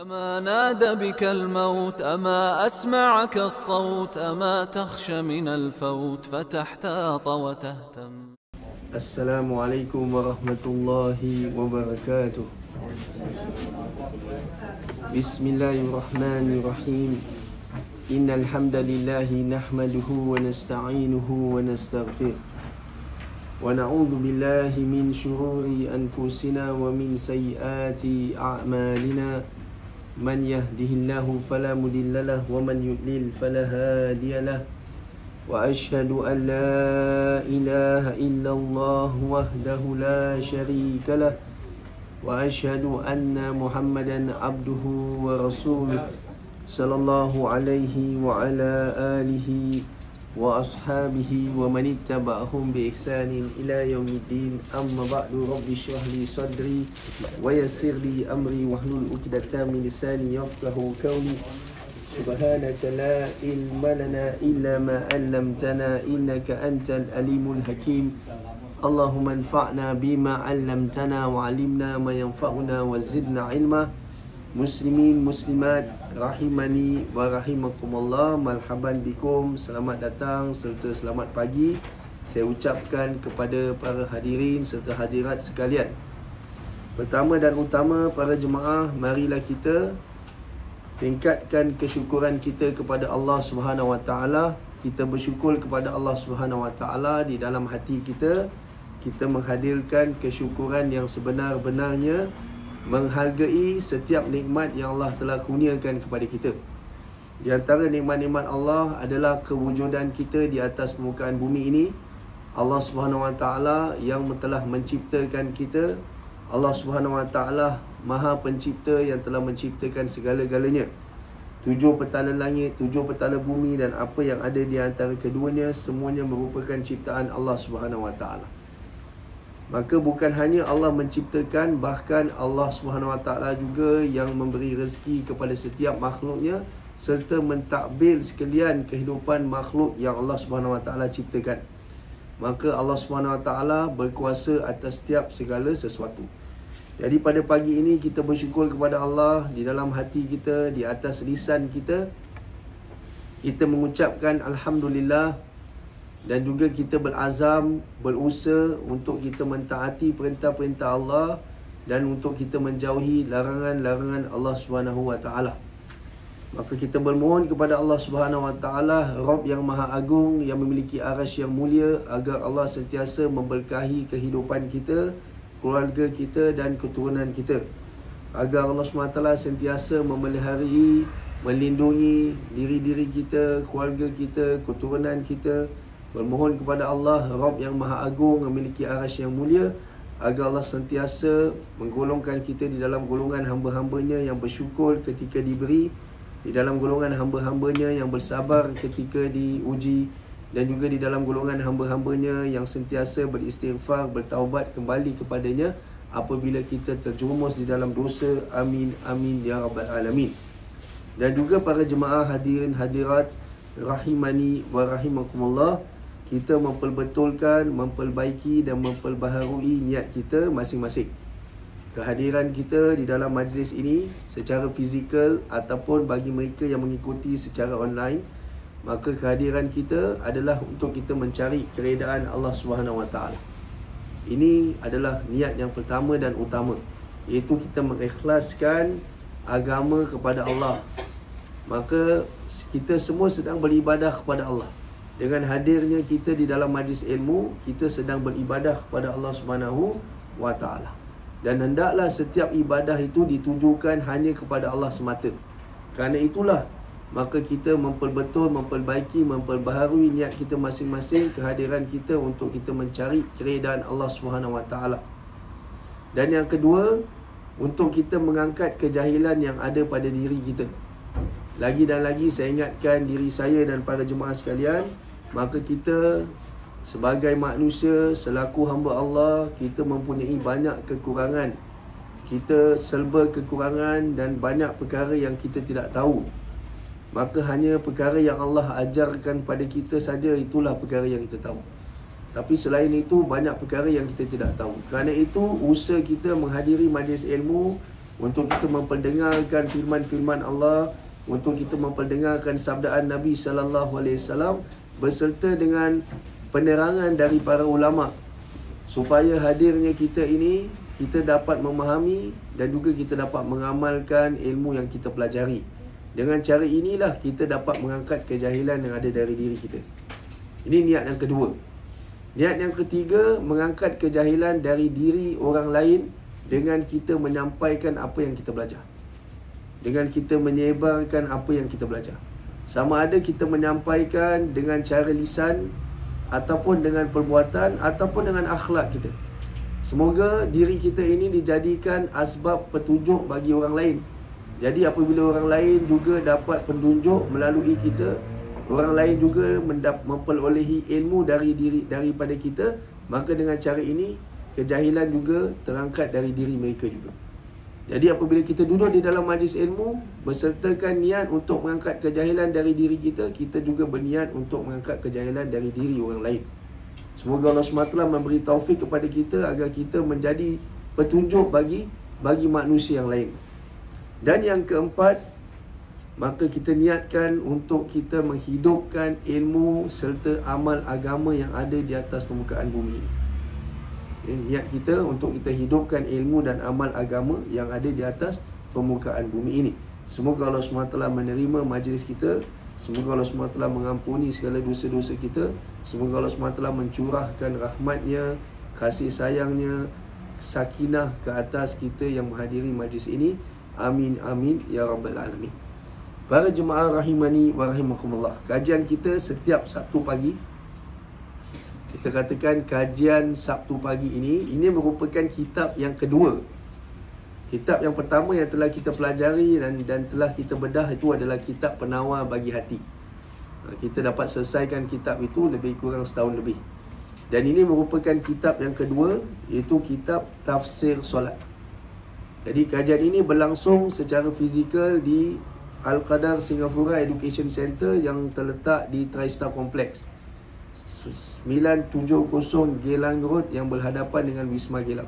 أما نادى بك الموت أما أسمعك الصوت أما تخشى من الفوت فتحتاط وتهتم. السلام عليكم ورحمة الله وبركاته. بسم الله الرحمن الرحيم. إن الحمد لله نحمده ونستعينه ونستغفره ونعوذ بالله من شرور أنفسنا ومن سيئات أعمالنا. من يهده الله فلا مضل له ومن يضلل فلا هادي له. وأشهد أن لا إله إلا الله وحده لا شريك له وأشهد أن محمدا عبده ورسوله صلى الله عليه وعلى آله وأصحابه ومن اتبعهم بإحسان إلى يوم الدين. أما بعد رب اشرح لي صدري ويسر لي أمري واحلل عقدة من لساني يفقهوا قولي. سبحانك لا علم لنا إلا ما علمتنا إنك أنت العليم الحكيم. اللهم انفعنا بما علمتنا وعلمنا ما ينفعنا وزدنا علما. Muslimin, muslimat, rahimani wa rahimakumullah. Marhaban bikum, selamat datang serta selamat pagi saya ucapkan kepada para hadirin serta hadirat sekalian. Pertama dan utama para jemaah, marilah kita tingkatkan kesyukuran kita kepada Allah Subhanahu Wa Taala. Kita bersyukur kepada Allah Subhanahu Wa Taala di dalam hati kita. Kita menghadirkan kesyukuran yang sebenar-benarnya, menghargai setiap nikmat yang Allah telah kurniakan kepada kita. Di antara nikmat-nikmat Allah adalah kewujudan kita di atas permukaan bumi ini. Allah Subhanahu Wa Taala yang telah menciptakan kita. Allah Subhanahu Wa Taala Maha Pencipta yang telah menciptakan segala-galanya. 7 petala langit, 7 petala bumi dan apa yang ada di antara keduanya, semuanya merupakan ciptaan Allah Subhanahu Wa Taala. Maka bukan hanya Allah menciptakan, bahkan Allah Subhanahu Wa Taala juga yang memberi rezeki kepada setiap makhluknya serta mentadbir sekalian kehidupan makhluk yang Allah Subhanahu Wa Taala ciptakan. Maka Allah Subhanahu Wa Taala berkuasa atas setiap segala sesuatu. Jadi pada pagi ini kita bersyukur kepada Allah di dalam hati kita, di atas lisan kita. Kita mengucapkan Alhamdulillah dan juga kita berazam, berusaha untuk kita mentaati perintah-perintah Allah dan untuk kita menjauhi larangan-larangan Allah Subhanahu Wa Taala. Maka kita bermohon kepada Allah Subhanahu Wa Taala, Rabb yang Maha Agung, yang memiliki arasy yang mulia, agar Allah sentiasa memberkahi kehidupan kita, keluarga kita dan keturunan kita. Agar Allah SWT sentiasa memeliharai, melindungi diri-diri kita, keluarga kita, keturunan kita. Bermohon kepada Allah, Rabb yang Maha Agung, memiliki arasy yang mulia, agar Allah sentiasa menggolongkan kita di dalam golongan hamba-hambanya yang bersyukur ketika diberi, di dalam golongan hamba-hambanya yang bersabar ketika diuji, dan juga di dalam golongan hamba-hambanya yang sentiasa beristighfar, bertaubat kembali kepadanya apabila kita terjerumus di dalam dosa. Amin, amin, ya rabbal alamin. Dan juga para jemaah hadirin hadirat rahimani wa rahimakumullah, kita memperbetulkan, memperbaiki dan memperbaharui niat kita masing-masing. Kehadiran kita di dalam majlis ini secara fizikal ataupun bagi mereka yang mengikuti secara online, maka kehadiran kita adalah untuk kita mencari keredaan Allah Subhanahu Wa Taala. Ini adalah niat yang pertama dan utama, iaitu kita mengikhlaskan agama kepada Allah. Maka kita semua sedang beribadah kepada Allah. Dengan hadirnya kita di dalam majlis ilmu, kita sedang beribadah kepada Allah Subhanahu Wa Taala. Dan hendaklah setiap ibadah itu ditujukan hanya kepada Allah semata. Kerana itulah maka kita memperbetul, memperbaiki, memperbaharui niat kita masing-masing, kehadiran kita untuk kita mencari keredaan Allah Subhanahu Wa Taala. Dan yang kedua, untuk kita mengangkat kejahilan yang ada pada diri kita. Lagi dan lagi saya ingatkan diri saya dan para jemaah sekalian, maka kita sebagai manusia, selaku hamba Allah, kita mempunyai banyak kekurangan. Kita serba kekurangan dan banyak perkara yang kita tidak tahu. Maka hanya perkara yang Allah ajarkan pada kita saja, itulah perkara yang kita tahu. Tapi selain itu banyak perkara yang kita tidak tahu. Kerana itu usaha kita menghadiri majlis ilmu, untuk kita memperdengarkan firman-firman Allah, untuk kita memperdengarkan sabdaan Nabi sallallahu alaihi wasallam beserta dengan penerangan dari para ulama, supaya hadirnya kita ini kita dapat memahami dan juga kita dapat mengamalkan ilmu yang kita pelajari. Dengan cara inilah kita dapat mengangkat kejahilan yang ada dari diri kita. Ini niat yang kedua. Niat yang ketiga, mengangkat kejahilan dari diri orang lain dengan kita menyampaikan apa yang kita belajar, dengan kita menyebarkan apa yang kita belajar. Sama ada kita menyampaikan dengan cara lisan, ataupun dengan perbuatan, ataupun dengan akhlak kita. Semoga diri kita ini dijadikan asbab petunjuk bagi orang lain. Jadi apabila orang lain juga dapat petunjuk melalui kita, orang lain juga memperolehi ilmu daripada kita, maka dengan cara ini kejahilan juga terangkat dari diri mereka juga. Jadi apabila kita duduk di dalam majlis ilmu, bersertakan niat untuk mengangkat kejahilan dari diri kita, kita juga berniat untuk mengangkat kejahilan dari diri orang lain. Semoga Allah SWT memberi taufik kepada kita agar kita menjadi petunjuk bagi manusia yang lain. Dan yang keempat, maka kita niatkan untuk kita menghidupkan ilmu serta amal agama yang ada di atas permukaan bumi. Niat kita untuk kita hidupkan ilmu dan amal agama yang ada di atas permukaan bumi ini. Semoga Allah SWT menerima majlis kita. Semoga Allah SWT mengampuni segala dosa-dosa kita. Semoga Allah SWT mencurahkan rahmatnya, kasih sayangnya, sakinah ke atas kita yang menghadiri majlis ini. Amin, amin, ya Rabbal Alamin. Para jemaah rahimani wa rahimakumullah, kajian kita setiap Sabtu pagi, kita katakan kajian Sabtu pagi ini merupakan kitab yang kedua. Kitab yang pertama yang telah kita pelajari dan telah kita bedah itu adalah kitab Penawar Bagi Hati. Kita dapat selesaikan kitab itu lebih kurang setahun lebih. Dan ini merupakan kitab yang kedua, iaitu kitab Tafsir Solat. Jadi kajian ini berlangsung secara fizikal di Al-Qadar Singapura Education Center yang terletak di TriStar Complex 970 Geylang Road yang berhadapan dengan Wisma Geylang.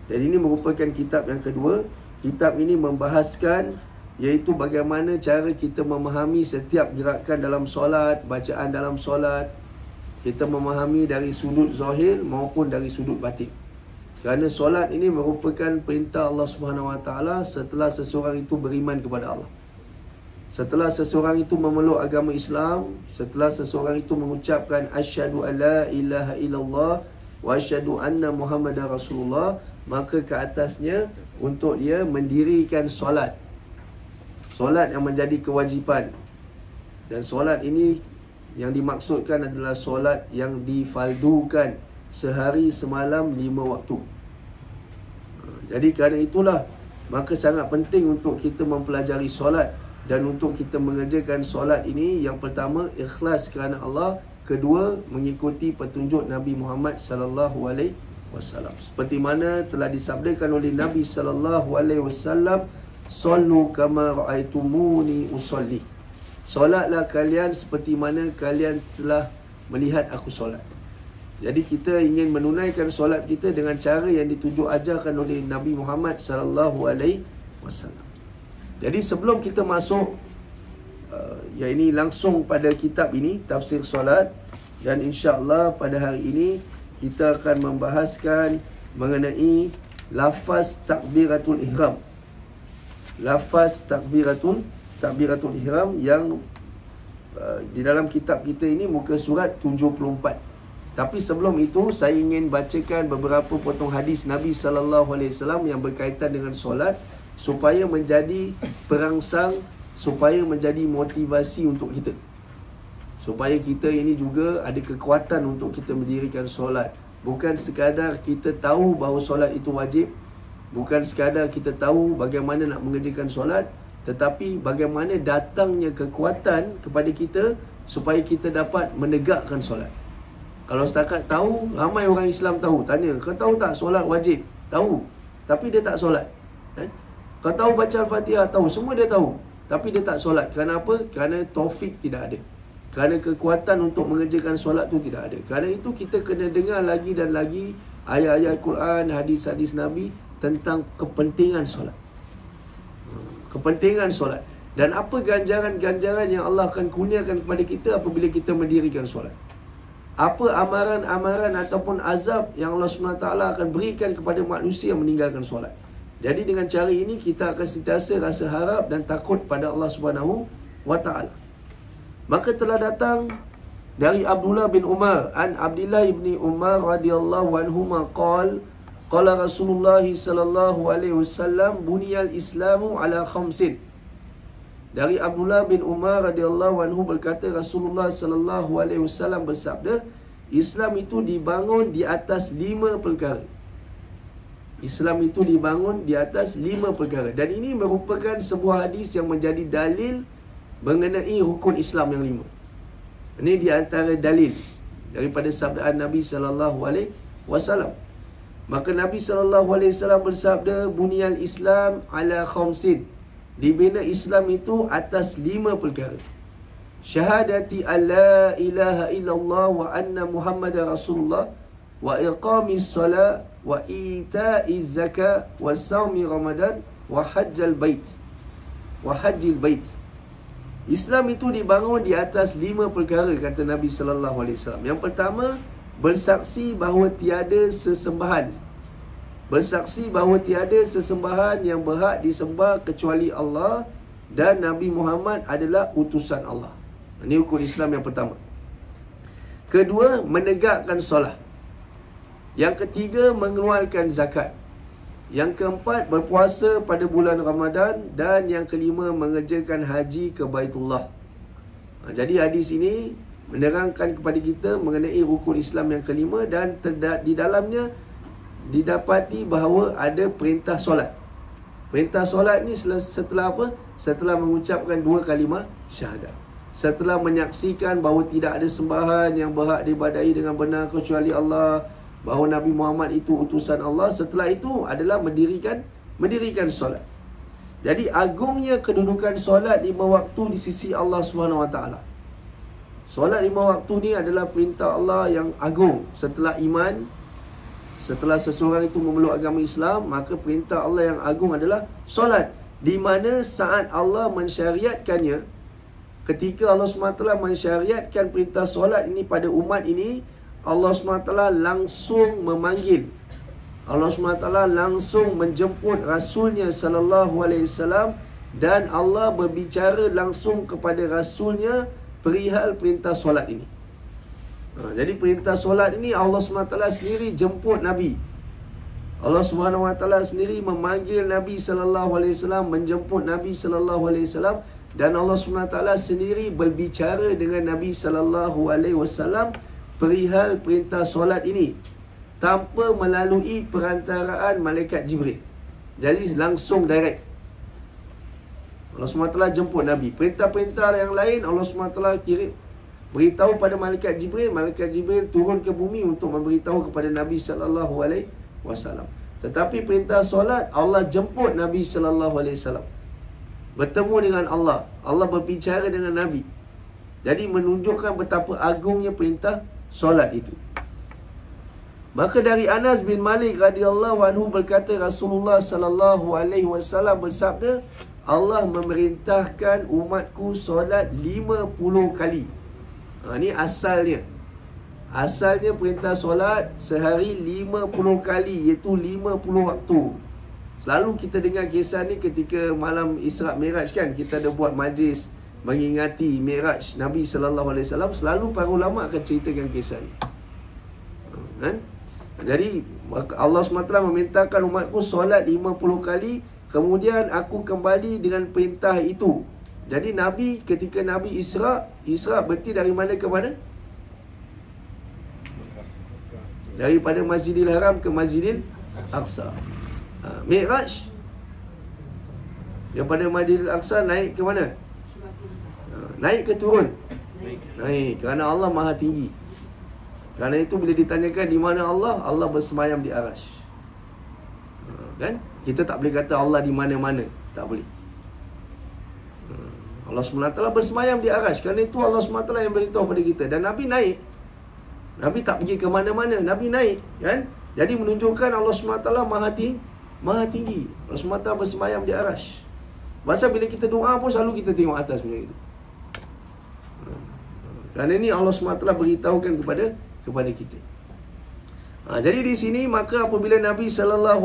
Dan ini merupakan kitab yang kedua. Kitab ini membahaskan iaitu bagaimana cara kita memahami setiap gerakan dalam solat, bacaan dalam solat. Kita memahami dari sudut zahir maupun dari sudut batin. Kerana solat ini merupakan perintah Allah SWT setelah seseorang itu beriman kepada Allah. Setelah seseorang itu memeluk agama Islam, setelah seseorang itu mengucapkan asyhadu alla ilaha illallah wa asyhadu anna Muhammadar Rasulullah, maka ke atasnya untuk dia mendirikan solat. Solat yang menjadi kewajipan. Dan solat ini yang dimaksudkan adalah solat yang difaldukan sehari semalam 5 waktu. Jadi kerana itulah maka sangat penting untuk kita mempelajari solat. Dan untuk kita mengerjakan solat ini, yang pertama ikhlas kerana Allah, kedua mengikuti petunjuk Nabi Muhammad sallallahu alaihi wasallam. Seperti mana telah disabdakan oleh Nabi sallallahu alaihi wasallam, "Sallu kama ra'aitumuni usolli." Solatlah kalian seperti mana kalian telah melihat aku solat. Jadi kita ingin menunaikan solat kita dengan cara yang ditunjuk ajarkan oleh Nabi Muhammad sallallahu alaihi wasallam. Jadi sebelum kita masuk langsung pada kitab ini, Tafsir Solat, dan insya-Allah pada hari ini kita akan membahaskan mengenai lafaz takbiratul ihram. Lafaz takbiratul ihram yang di dalam kitab kita ini muka surat 74. Tapi sebelum itu saya ingin bacakan beberapa potong hadis Nabi sallallahu alaihi wasallam yang berkaitan dengan solat, supaya menjadi perangsang, supaya menjadi motivasi untuk kita, supaya kita ini juga ada kekuatan untuk kita mendirikan solat. Bukan sekadar kita tahu bahawa solat itu wajib, bukan sekadar kita tahu bagaimana nak mengerjakan solat, tetapi bagaimana datangnya kekuatan kepada kita supaya kita dapat menegakkan solat. Kalau setakat tahu, ramai orang Islam tahu, tanya, kau tahu tak solat wajib? Tahu, tapi dia tak solat. Kau tahu baca Al-Fatihah? Tahu, semua dia tahu, tapi dia tak solat. Kerana apa? Kerana taufik tidak ada. Kerana kekuatan untuk mengerjakan solat tu tidak ada. Kerana itu kita kena dengar lagi dan lagi ayat-ayat Quran, hadis-hadis Nabi tentang kepentingan solat. kepentingan solat. Dan apa ganjaran-ganjaran yang Allah akan kurniakan kepada kita apabila kita mendirikan solat. Apa amaran-amaran ataupun azab yang Allah SWT akan berikan kepada manusia yang meninggalkan solat. Jadi dengan cara ini kita akan sentiasa rasa harap dan takut pada Allah SWT. Maka telah datang dari Abdullah bin Umar, an Abdullah bin Umar radhiyallahu anhuma qala Rasulullah sallallahu alaihi wasallam buniyal Islamu ala khamsin. Dari Abdullah bin Umar radhiyallahu anhu berkata, Rasulullah sallallahu alaihi wasallam bersabda, Islam itu dibangun di atas 5 perkara. Islam itu dibangun di atas 5 perkara. Dan ini merupakan sebuah hadis yang menjadi dalil mengenai rukun Islam yang 5. Ini di antara dalil daripada sabdaan Nabi sallallahu alaihi wasallam. Maka Nabi sallallahu alaihi wasallam bersabda, buniyal Islam ala khamsin. Dibina Islam itu atas 5 perkara. Syahadati alla ilaha illallah wa anna Muhammadar Rasulullah wa iqamis salat wa ita'iz zakat wa saumi Ramadan wa hajjal bait. Islam itu dibangun di atas 5 perkara, kata Nabi sallallahu alaihi wasallam. Yang pertama, bersaksi bahawa tiada sesembahan. Bersaksi bahawa tiada sesembahan yang berhak disembah kecuali Allah dan Nabi Muhammad adalah utusan Allah. Ini rukun Islam yang pertama. Kedua, menegakkan solat. Yang ketiga, mengeluarkan zakat. Yang keempat, berpuasa pada bulan Ramadan. Dan yang kelima, mengerjakan haji ke Baitullah. Jadi hadis ini menerangkan kepada kita mengenai rukun Islam yang kelima. Dan di dalamnya didapati bahawa ada perintah solat. Perintah solat ni setelah apa? Setelah mengucapkan 2 kalimah syahadat. Setelah menyaksikan bahawa tidak ada sembahan yang berhak diibadahi dengan benar kecuali Allah, bahawa Nabi Muhammad itu utusan Allah. Setelah itu adalah mendirikan solat. Jadi agungnya kedudukan solat 5 waktu di sisi Allah SWT. Solat 5 waktu ni adalah perintah Allah yang agung. Setelah iman, setelah seseorang itu memeluk agama Islam, maka perintah Allah yang agung adalah solat. Di mana saat Allah mensyariatkannya, ketika Allah SWT mensyariatkan perintah solat ini pada umat ini, Allah SWT langsung memanggil, Allah SWT langsung menjemput Rasulnya sallallahu alaihi wasallam, dan Allah berbicara langsung kepada Rasulnya perihal perintah solat ini. Jadi perintah solat ini Allah SWT sendiri jemput Nabi. Allah SWT sendiri memanggil Nabi sallallahu alaihi wasallam, menjemput Nabi sallallahu alaihi wasallam, dan Allah SWT sendiri berbicara dengan Nabi sallallahu alaihi wasallam perihal perintah solat ini tanpa melalui perantaraan malaikat Jibril. Jadi langsung direct. Allah SWT jemput Nabi. Perintah-perintah yang lain Allah SWT kirim, beritahu pada malaikat Jibril. Malaikat Jibril turun ke bumi untuk memberitahu kepada Nabi sallallahu alaihi wasallam. Tetapi perintah solat Allah jemput Nabi sallallahu alaihi wasallam, bertemu dengan Allah. Allah berbicara dengan Nabi. Jadi menunjukkan betapa agungnya perintah solat itu. Maka dari Anas bin Malik radhiyallahu anhu berkata, Rasulullah sallallahu alaihi wasallam bersabda, Allah memerintahkan umatku solat 50 kali. Ini asalnya. Asalnya perintah solat sehari 50 kali, iaitu 50 waktu. Selalu kita dengar kisah ni ketika malam Isra' Mi'raj kan, kita ada buat majlis mengingati Mi'raj Nabi sallallahu alaihi wasallam. Selalu para ulama akan ceritakan kisah ni. Kan? Jadi Allah SWT memintakan umatku solat 50 kali, kemudian aku kembali dengan perintah itu. Jadi Nabi, ketika Nabi Isra' berarti dari mana ke mana? Daripada Masjidil Haram ke Masjidil Aqsa. Mi'raj daripada Masjidil Aqsa naik ke mana? Naik ke turun? Naik, kerana Allah Maha Tinggi. Kerana itu bila ditanyakan di mana Allah, Allah bersemayam di Arash. Kan? Kita tak boleh kata Allah di mana-mana, tak boleh. Allah SWT bersemayam di Arash. Kerana itu Allah SWT yang beritahu pada kita. Dan Nabi naik. Nabi tak pergi ke mana-mana, Nabi naik, kan? Jadi menunjukkan Allah SWT Maha Tinggi. Allah SWT bersemayam di Arash. Pasal bila kita doa pun selalu kita tengok atas macam itu. Kerana ni Allah SWT beritahukan kepada kita. Jadi di sini maka apabila Nabi SAW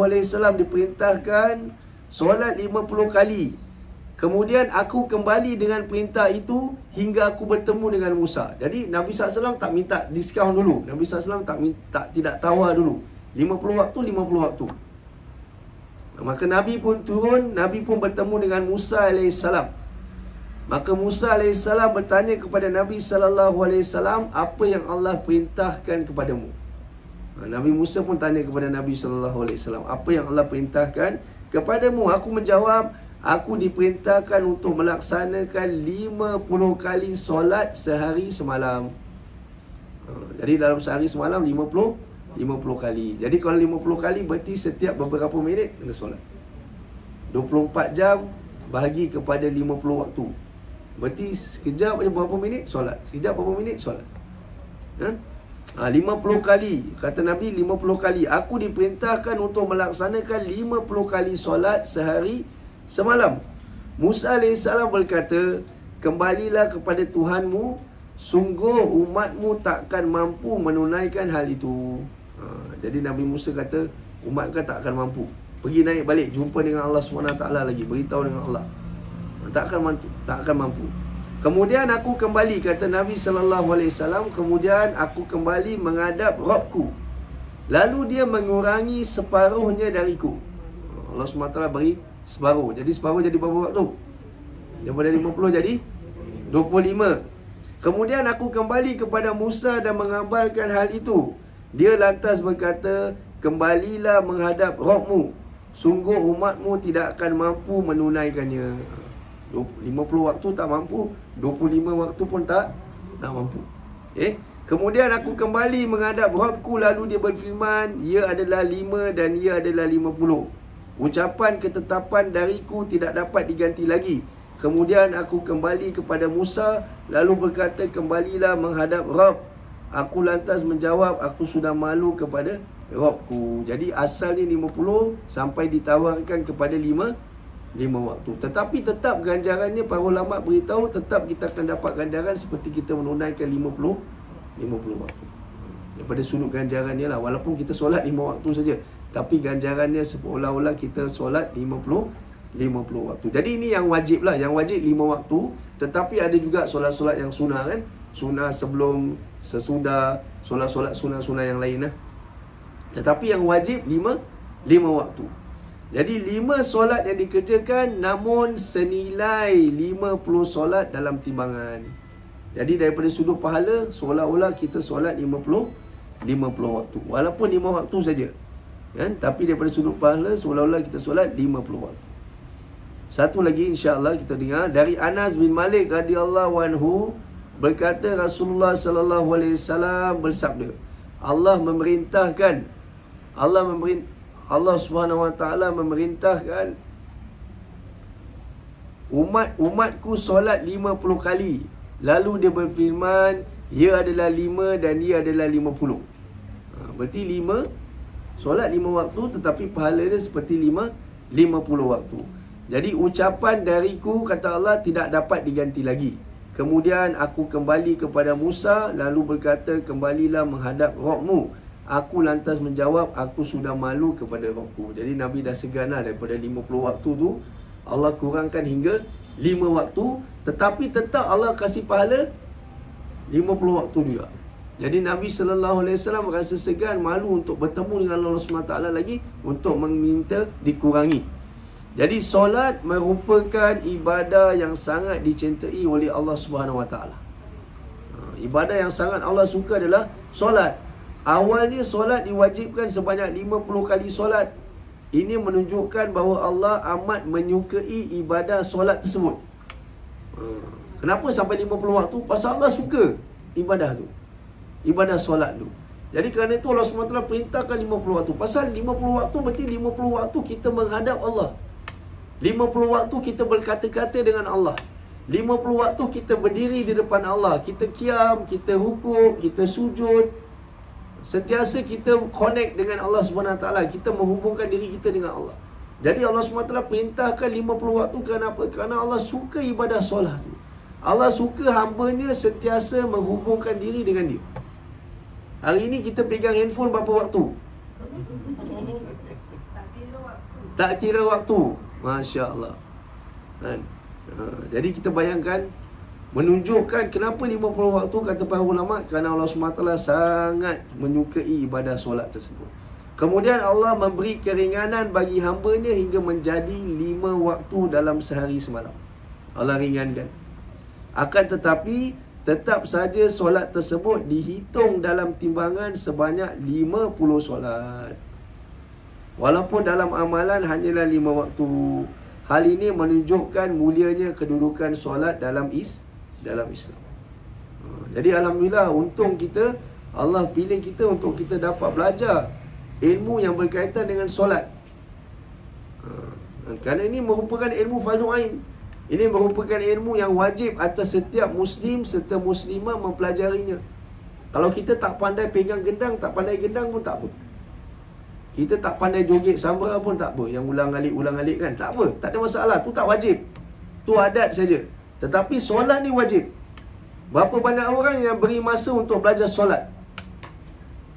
diperintahkan solat 50 kali, kemudian aku kembali dengan perintah itu hingga aku bertemu dengan Musa. Jadi Nabi SAW tak minta diskaun dulu. Nabi SAW tidak tawar dulu. 50 waktu, 50 waktu. Maka Nabi pun turun, Nabi pun bertemu dengan Musa AS. Maka Musa AS bertanya kepada Nabi SAW, apa yang Allah perintahkan kepadamu? Nabi Musa pun tanya kepada Nabi SAW, apa yang Allah perintahkan kepadamu? Aku menjawab, aku diperintahkan untuk melaksanakan 50 kali solat sehari semalam. Jadi dalam sehari semalam 50 kali. Jadi kalau 50 kali berarti setiap beberapa minit kena solat. 24 jam bahagi kepada 50 waktu. Berarti sekejap aja berapa minit solat. Sekejap berapa minit solat. 50 kali. Kata Nabi 50 kali. Aku diperintahkan untuk melaksanakan 50 kali solat sehari semalam. Musa AS berkata, kembalilah kepada Tuhanmu, sungguh umatmu takkan mampu menunaikan hal itu. Jadi Nabi Musa kata, umat kau takkan mampu. Pergi naik balik, jumpa dengan Allah SWT lagi, beritahu dengan Allah. Takkan mampu. Kemudian aku kembali, kata Nabi SAW, kemudian aku kembali menghadap Rabbku. Lalu dia mengurangi separuhnya dariku. Allah SWT beri separuh. Jadi separuh jadi berapa waktu? Daripada 50 jadi 25. Kemudian aku kembali kepada Musa dan mengabarkan hal itu. Dia lantas berkata, kembalilah menghadap Rabbmu. Sungguh umatmu tidak akan mampu menunaikannya. 50 waktu tak mampu, 25 waktu pun tak mampu. Kemudian aku kembali menghadap Rabbku, lalu dia berfirman, ia adalah 5 dan ia adalah 50. Ucapan ketetapan dariku tidak dapat diganti lagi. Kemudian aku kembali kepada Musa, lalu berkata, kembalilah menghadap Rabb. Aku lantas menjawab, aku sudah malu kepada Rabbku. Jadi asal ni 50 sampai ditawarkan kepada 5 waktu. Tetapi tetap ganjarannya, para ulama beritahu, tetap kita akan dapat ganjaran seperti kita menunaikan 50 waktu. Daripada sudut ganjarannya lah, walaupun kita solat 5 waktu saja, tapi ganjarannya seolah-olah kita solat 50 waktu. Jadi ini yang wajib lah. Yang wajib 5 waktu. Tetapi ada juga solat-solat yang sunnah kan. Sunnah sebelum, sesudah, solat-solat sunnah-sunnah yang lain lah. Tetapi yang wajib 5 waktu. Jadi 5 solat yang dikerjakan, namun senilai 50 solat dalam timbangan. Jadi daripada sudut pahala, seolah-olah kita solat 50 waktu. Walaupun 5 waktu saja kan? Tapi daripada sudut pahala, seolah-olah kita solat 50 waktu. Satu lagi insya-Allah kita dengar dari Anas bin Malik radhiyallahu anhu, berkata Rasulullah sallallahu alaihi wasallam bersabda, Allah Subhanahu wa taala memerintahkan umatku solat 50 kali. Lalu dia berfirman, ia adalah 5 dan ia adalah 50. Berarti 5 solat 5 waktu, tetapi pahala dia seperti 50 waktu. Jadi ucapan dariku, kata Allah, tidak dapat diganti lagi. Kemudian aku kembali kepada Musa, lalu berkata, kembalilah menghadap Rabbmu. Aku lantas menjawab, aku sudah malu kepada Rabbku. Jadi Nabi dah segan daripada 50 waktu tu, Allah kurangkan hingga 5 waktu, tetapi tetap Allah kasih pahala 50 waktu juga. Jadi Nabi SAW rasa segan, malu untuk bertemu dengan Allah SWT lagi, untuk meminta dikurangi. Jadi solat merupakan ibadah yang sangat dicintai oleh Allah SWT. Ibadah yang sangat Allah suka adalah solat. Awalnya solat diwajibkan sebanyak 50 kali solat. Ini menunjukkan bahawa Allah amat menyukai ibadah solat tersebut. Kenapa sampai 50 waktu? Pasal Allah suka ibadah tu, ibadah solat tu. Jadi kerana itu Allah SWT perintahkan 50 waktu. Pasal 50 waktu berarti 50 waktu kita menghadap Allah. 50 waktu kita berkata-kata dengan Allah. 50 waktu kita berdiri di depan Allah. Kita kiam, kita rukuk, kita sujud. Sentiasa kita connect dengan Allah SWT. Kita menghubungkan diri kita dengan Allah. Jadi Allah SWT perintahkan 50 waktu kerana apa? Kerana Allah suka ibadah solat tu. Allah suka hamba-Nya sentiasa menghubungkan diri dengan Dia. Hari ini kita pegang handphone berapa waktu? Tak kira waktu. Masya Allah. Kan? Jadi kita bayangkan, menunjukkan kenapa 50 waktu, kata para ulama, kerana Allah SWT sangat menyukai ibadah solat tersebut. Kemudian Allah memberi keringanan bagi hamba-Nya hingga menjadi 5 waktu dalam sehari semalam. Allah ringankan. Akan tetapi tetap saja solat tersebut dihitung dalam timbangan sebanyak 50 solat. Walaupun dalam amalan hanyalah 5 waktu. Hal ini menunjukkan mulianya kedudukan solat dalam Islam. Jadi alhamdulillah, untung kita, Allah pilih kita untuk kita dapat belajar ilmu yang berkaitan dengan solat. Kerana ini merupakan ilmu fardu ain. Ini merupakan ilmu yang wajib atas setiap Muslim serta Muslimah mempelajarinya. Kalau kita tak pandai pegang gendang, tak pandai gendang pun tak apa. Kita tak pandai joget sambra pun tak apa. Yang ulang-alik kan, tak apa, tak ada masalah. Tu tak wajib, tu adat saja. Tetapi solat ni wajib. Berapa banyak orang yang beri masa untuk belajar solat?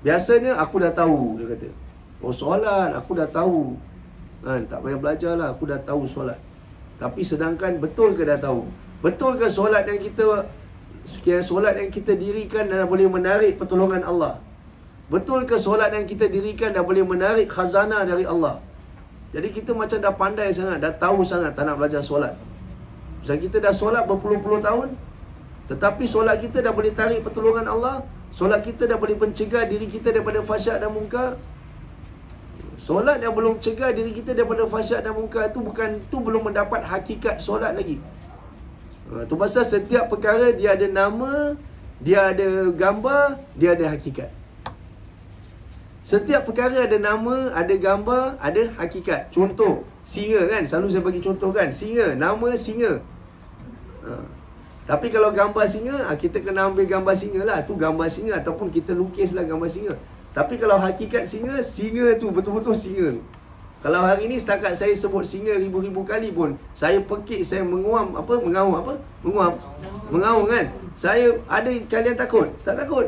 Biasanya, aku dah tahu, dia kata. Oh, solat, aku dah tahu. Tak payah belajar lah, aku dah tahu solat. Tapi sedangkan, betul ke dah tahu? Betul ke solat yang kita dirikan dan boleh menarik pertolongan Allah? Betul ke solat yang kita dirikan dah boleh menarik khazanah dari Allah? Jadi kita macam dah pandai sangat, dah tahu sangat, tak nak belajar solat. Misal kita dah solat berpuluh-puluh tahun, tetapi solat kita dah boleh tarik pertolongan Allah, solat kita dah boleh mencegah diri kita daripada fahsyat dan munkar. Solat yang belum cegah diri kita daripada fahsyat dan munkar tu belum mendapat hakikat solat lagi. Tu pasal setiap perkara dia ada nama, dia ada gambar, dia ada hakikat. Setiap perkara ada nama, ada gambar, ada hakikat. Contoh, singa kan, selalu saya bagi contoh kan, singa, nama singa. Tapi kalau gambar singa, kita kena ambil gambar singa lah. Tu gambar singa ataupun kita lukislah gambar singa. Tapi kalau hakikat singa, singa tu betul-betul singa tu. Kalau hari ni setakat saya sebut singa ribu-ribu kali pun, saya pekik, saya mengaum kan. Saya ada kalian takut? Tak takut.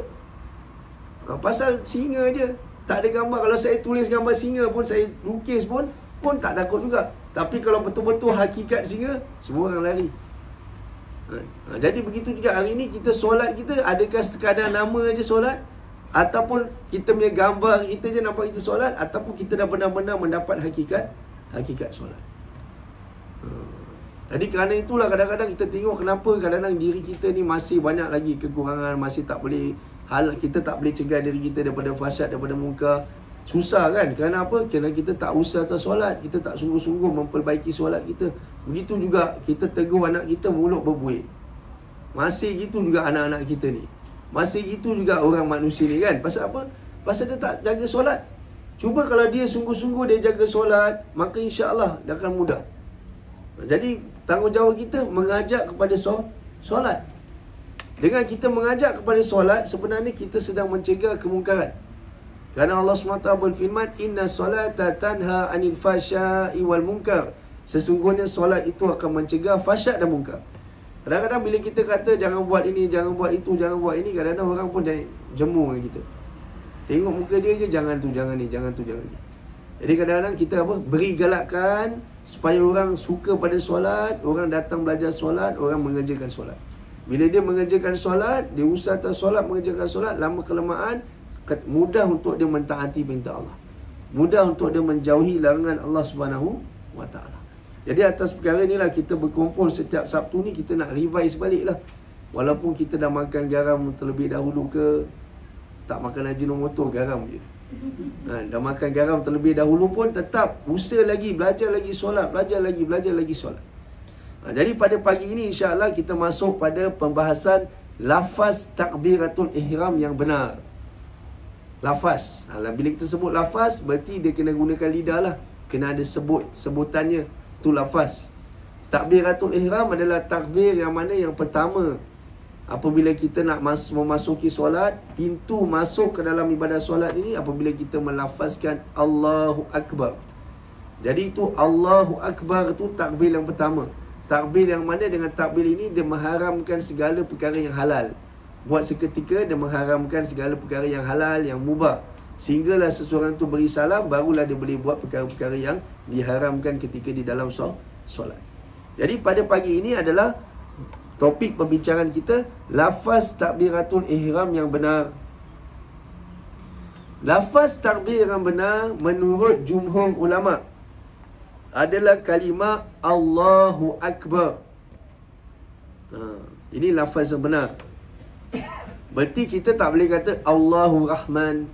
Pasal singa je. Tak ada gambar. Kalau saya tulis gambar singa pun, saya lukis pun tak takut juga. Tapi kalau betul-betul hakikat singa, semua orang lari. Jadi begitu juga hari ni kita solat kita, adakah sekadar nama aja solat? Ataupun kita punya gambar kita je nampak kita solat? Ataupun kita dah benar-benar mendapat hakikat solat? Jadi kerana itulah kadang-kadang kita tengok kenapa kadang-kadang diri kita ni masih banyak lagi kekurangan, masih tak boleh, kita tak boleh cegah diri kita daripada fahsyat, daripada munkar. Susah kan? Kerana apa? Kerana kita tak usaha atas solat, kita tak sungguh-sungguh memperbaiki solat kita. Begitu juga kita tegur anak kita mulut berbuih. Masih gitu juga anak-anak kita ni. Masih gitu juga orang manusia ni kan? Pasal apa? Pasal dia tak jaga solat. Cuba kalau dia sungguh-sungguh dia jaga solat, maka insya-Allah dia akan mudah. Jadi tanggungjawab kita mengajak kepada solat. Dengan kita mengajak kepada solat, sebenarnya kita sedang mencegah kemungkaran. Kerana Allah SWT berfirman, Inna solata tanha anil fahsya'i wal munkar. Sesungguhnya solat itu akan mencegah fahsyat dan munkar. Kadang-kadang bila kita kata jangan buat ini, jangan buat itu, jangan buat ini, kadang-kadang orang pun dah jemu dengan kita. Tengok muka dia je, jangan tu, jangan ni, jangan tu, jangan ni. Jadi kadang-kadang kita beri galakkan supaya orang suka pada solat, orang datang belajar solat, orang mengerjakan solat. Bila dia mengerjakan solat, dia usaha atas solat, mengerjakan solat, lama kelamaan mudah untuk dia mentaati perintah Allah. Mudah untuk dia menjauhi larangan Allah Subhanahu wa taala. Jadi atas perkara inilah kita berkumpul setiap Sabtu ni, kita nak revise baliklah. Walaupun kita dah makan garam terlebih dahulu ke, tak makan Ajinomoto, garam je. Dah makan garam terlebih dahulu pun tetap usaha lagi, belajar lagi solat, belajar lagi solat. Jadi pada pagi ini insya-Allah kita masuk pada pembahasan lafaz takbiratul ihram yang benar. Lafaz. Bila kita sebut lafaz, berarti dia kena gunakan lidah lah. Kena ada sebutannya. Itu lafaz. Takbiratul ihram adalah takbir yang mana yang pertama apabila kita nak memasuki solat, pintu masuk ke dalam ibadah solat ini apabila kita melafazkan Allahu Akbar. Jadi itu Allahu Akbar tu takbir yang pertama. Takbir yang mana dengan takbir ini dia mengharamkan segala perkara yang halal. Buat seketika dia mengharamkan segala perkara yang halal, yang mubah. Sehinggalah seseorang tu beri salam, barulah dia boleh buat perkara-perkara yang diharamkan ketika di dalam solat. Jadi pada pagi ini adalah topik pembicaraan kita, lafaz takbiratul ihram yang benar. Lafaz takbir yang benar menurut jumhur ulama adalah kalimah Allahu Akbar. Ini lafaz yang benar. Berarti kita tak boleh kata Allahu Rahman,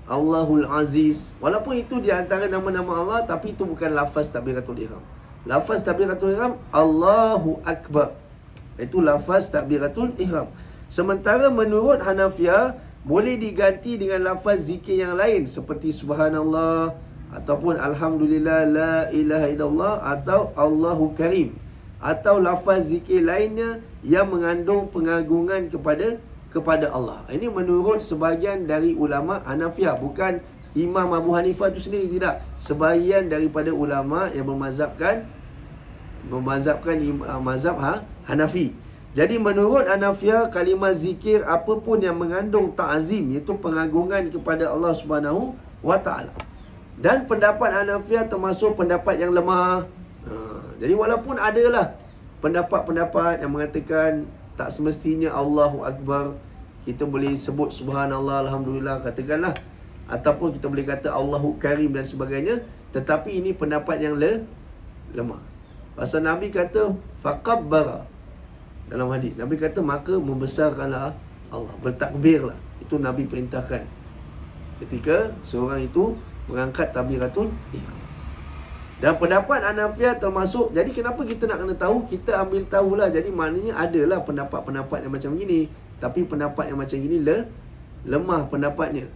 Allahul Aziz. Walaupun itu di antara nama-nama Allah, tapi itu bukan lafaz takbiratul ihram. Lafaz takbiratul ihram Allahu Akbar. Itu lafaz takbiratul ihram. Sementara menurut Hanafiah boleh diganti dengan lafaz zikir yang lain seperti subhanallah ataupun alhamdulillah, la ilaha illallah atau Allahu Karim, atau lafaz zikir lainnya yang mengandung pengagungan kepada Allah. Ini menurut sebahagian dari ulama Hanafiah, bukan Imam Abu Hanifah itu sendiri, tidak. Sebahagian daripada ulama yang memazhabkan mazhab Hanafi. Jadi menurut Hanafiah, kalimah zikir apapun yang mengandung ta'zim, iaitu pengagungan kepada Allah Subhanahu wa taala. Dan pendapat Hanafiah termasuk pendapat yang lemah. Jadi walaupun adalah pendapat-pendapat yang mengatakan tak semestinya Allahu Akbar kita boleh sebut subhanallah, alhamdulillah, katakanlah, ataupun kita boleh kata Allahu Karim dan sebagainya, tetapi ini pendapat yang lemah. Pasal Nabi kata faqabbara dalam hadis. Nabi kata maka membesarkanlah Allah, bertakbirlah. Itu Nabi perintahkan ketika seorang itu mengangkat takbiratul ihram. Dan pendapat Hanafiah termasuk. Jadi kenapa kita nak kena tahu? Kita ambil tahulah. Jadi maknanya adalah pendapat-pendapat yang macam gini, tapi pendapat yang macam gini lemah pendapatnya.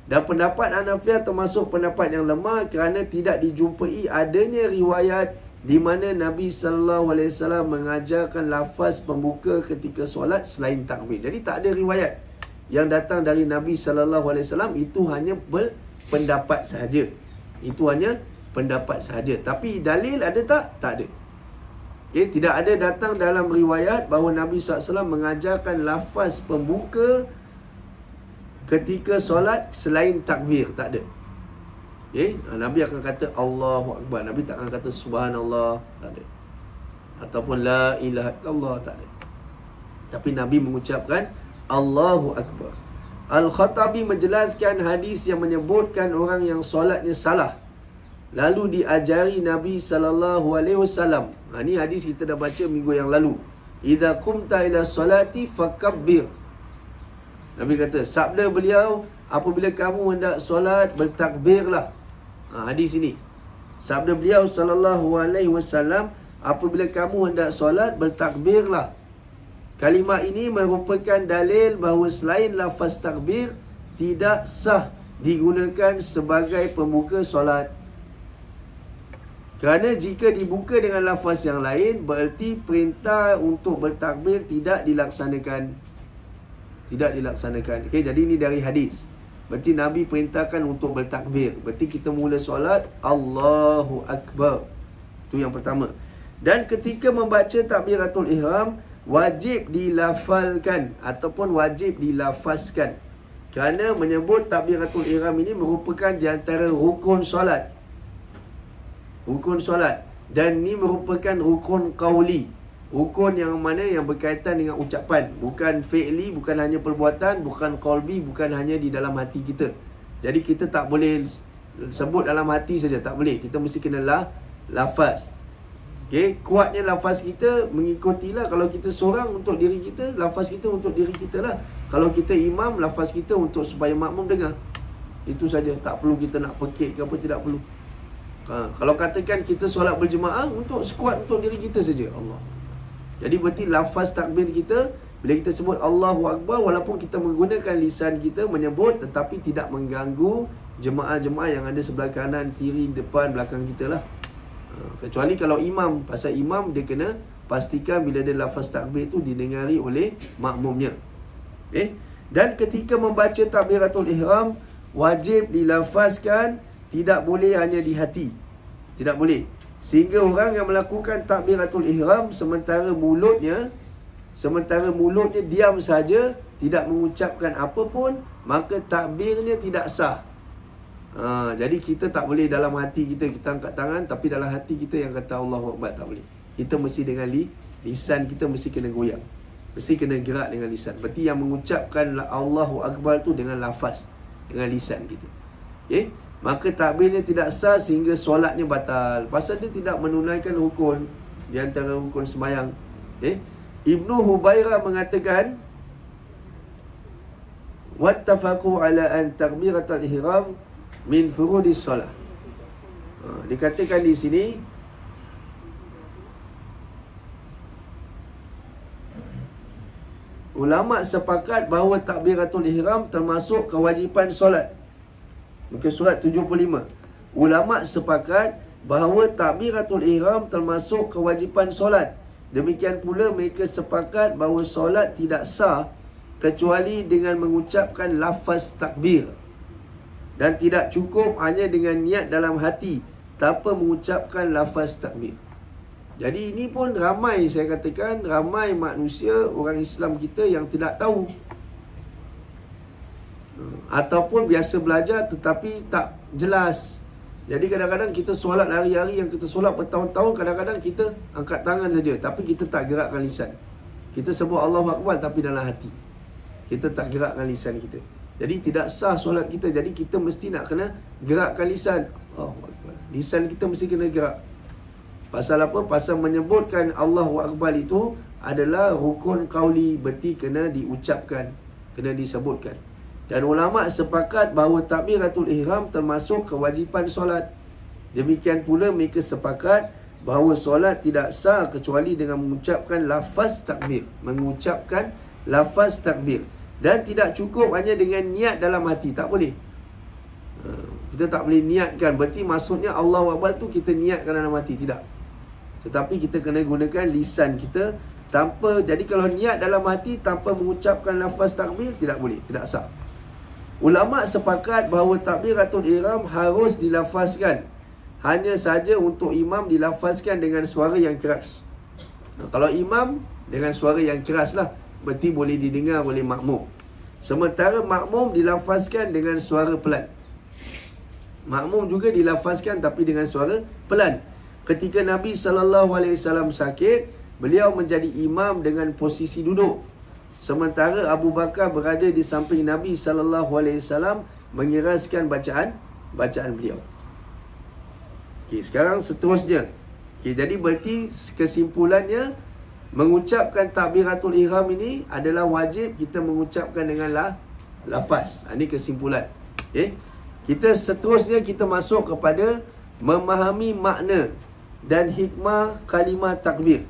Dan pendapat Hanafiah termasuk pendapat yang lemah kerana tidak dijumpai adanya riwayat di mana Nabi SAW mengajarkan lafaz pembuka ketika solat selain takbir. Jadi tak ada riwayat yang datang dari Nabi SAW. Itu hanya pendapat sahaja. Itu hanya pendapat sahaja. Tapi dalil ada tak? Tak ada. Okay, tidak ada datang dalam riwayat bahawa Nabi SAW mengajarkan lafaz pembuka ketika solat selain takbir. Tak ada. Okay? Nabi akan kata Allahu Akbar. Nabi tak akan kata subhanallah. Tak ada. Ataupun la ilaha illallah. Tak ada. Tapi Nabi mengucapkan Allahu Akbar. Al-Khattabi menjelaskan hadis yang menyebutkan orang yang solatnya salah lalu diajari Nabi SAW. Ini hadis kita dah baca minggu yang lalu. Idza qumta ila solati fakabbir. Nabi kata, sabda beliau, apabila kamu hendak solat, bertakbirlah. Hadis ini. Sabda beliau SAW, apabila kamu hendak solat, bertakbirlah. Kalimah ini merupakan dalil bahawa selain lafaz takbir tidak sah digunakan sebagai pembuka solat. Kerana jika dibuka dengan lafaz yang lain, berarti perintah untuk bertakbir tidak dilaksanakan. Tidak dilaksanakan. Okay, jadi ini dari hadis. Berarti Nabi perintahkan untuk bertakbir. Berarti kita mula solat Allahu Akbar. Itu yang pertama. Dan ketika membaca takbiratul ihram, wajib dilafalkan ataupun wajib dilafazkan. Kerana menyebut takbiratul ihram ini merupakan di antara rukun solat. Rukun solat. Dan ini merupakan rukun qauli. Rukun yang mana yang berkaitan dengan ucapan. Bukan fi'li, bukan hanya perbuatan, bukan qalbi, bukan hanya di dalam hati kita. Jadi kita tak boleh sebut dalam hati saja, tak boleh. Kita mesti kena lafaz. Okay, kuatnya lafaz kita mengikutilah. Kalau kita seorang untuk diri kita, lafaz kita untuk diri kita lah. Kalau kita imam, lafaz kita untuk supaya makmum dengar. Itu saja. Tak perlu kita nak pekik ke apa, tidak perlu. Kalau katakan kita solat berjemaah, untuk sekuat untuk diri kita saja. Allah. Jadi berarti lafaz takbir kita, bila kita sebut Allahu Akbar, walaupun kita menggunakan lisan kita menyebut, tetapi tidak mengganggu jemaah-jemaah yang ada sebelah kanan, kiri, depan, belakang kita lah. Kecuali kalau imam. Pasal imam dia kena pastikan bila ada lafaz takbir itu didengari oleh makmumnya. Dan ketika membaca takbiratul ihram, wajib dilafazkan tidak boleh hanya di hati. Tidak boleh. Sehingga orang yang melakukan takbiratul ihram sementara mulutnya diam saja, tidak mengucapkan apa pun, maka takbirnya tidak sah. Jadi kita tak boleh dalam hati kita angkat tangan, tapi dalam hati kita yang kata Allahu Akbar, tak boleh. Kita mesti dengan lisan kita mesti kena goyang. Mesti kena gerak dengan lisan. Berarti yang mengucapkan Allahu Akbar tu dengan lafaz, dengan lisan kita. Okay? Maka takbirnya tidak sah sehingga solatnya batal. Pasal dia tidak menunaikan rukun di antara rukun sembahyang. Okay? Ibnu Hubairah mengatakan, wattafaqu ala an takbiratul ihram min furudis solah. Dikatakan di sini, ulama sepakat bahawa takbiratul ihram termasuk kewajipan solat. Muka surat 75. Ulama sepakat bahawa takbiratul ihram termasuk kewajipan solat. Demikian pula mereka sepakat bahawa solat tidak sah kecuali dengan mengucapkan lafaz takbir, dan tidak cukup hanya dengan niat dalam hati tanpa mengucapkan lafaz takbir. Jadi ini pun ramai, saya katakan ramai manusia, orang Islam kita yang tidak tahu, ataupun biasa belajar tetapi tak jelas. Jadi kadang-kadang kita solat hari-hari, yang kita solat bertahun-tahun, kadang-kadang kita angkat tangan saja tapi kita tak gerakkan lisan. Kita sebut Allahu Akbar tapi dalam hati kita tak gerakkan lisan kita. Jadi tidak sah solat kita. Jadi kita mesti nak kena gerakkan lisan. Allahu Akbar. Lisan kita mesti kena gerak. Pasal apa? Pasal menyebutkan Allahu Akbar itu adalah rukun qauli, berarti kena diucapkan, kena disebutkan. Dan ulama sepakat bahawa takbiratul ihram termasuk kewajipan solat. Demikian pula mereka sepakat bahawa solat tidak sah kecuali dengan mengucapkan lafaz takbir, mengucapkan lafaz takbir. Dan tidak cukup hanya dengan niat dalam hati, tak boleh. Kita tak boleh niatkan, berarti maksudnya Allahu Akbar tu kita niatkan dalam hati, tidak. Tetapi kita kena gunakan lisan kita tanpa. Jadi kalau niat dalam hati tanpa mengucapkan lafaz takbir, tidak boleh, tidak sah. Ulama sepakat bahawa takbiratul ihram harus dilafazkan, hanya saja untuk imam dilafazkan dengan suara yang keras. Kalau imam dengan suara yang keras lah, berarti boleh didengar oleh makmum. Sementara makmum dilafazkan dengan suara pelan. Makmum juga dilafazkan tapi dengan suara pelan. Ketika Nabi SAW sakit, beliau menjadi imam dengan posisi duduk, sementara Abu Bakar berada di samping Nabi SAW mengeraskan bacaan beliau. Okey, sekarang seterusnya. Okey, jadi berarti kesimpulannya, mengucapkan takbiratul ihram ini adalah wajib kita mengucapkan dengan lafaz. Ini kesimpulan. Okey. Kita seterusnya kita masuk kepada memahami makna dan hikmah kalimah takbir.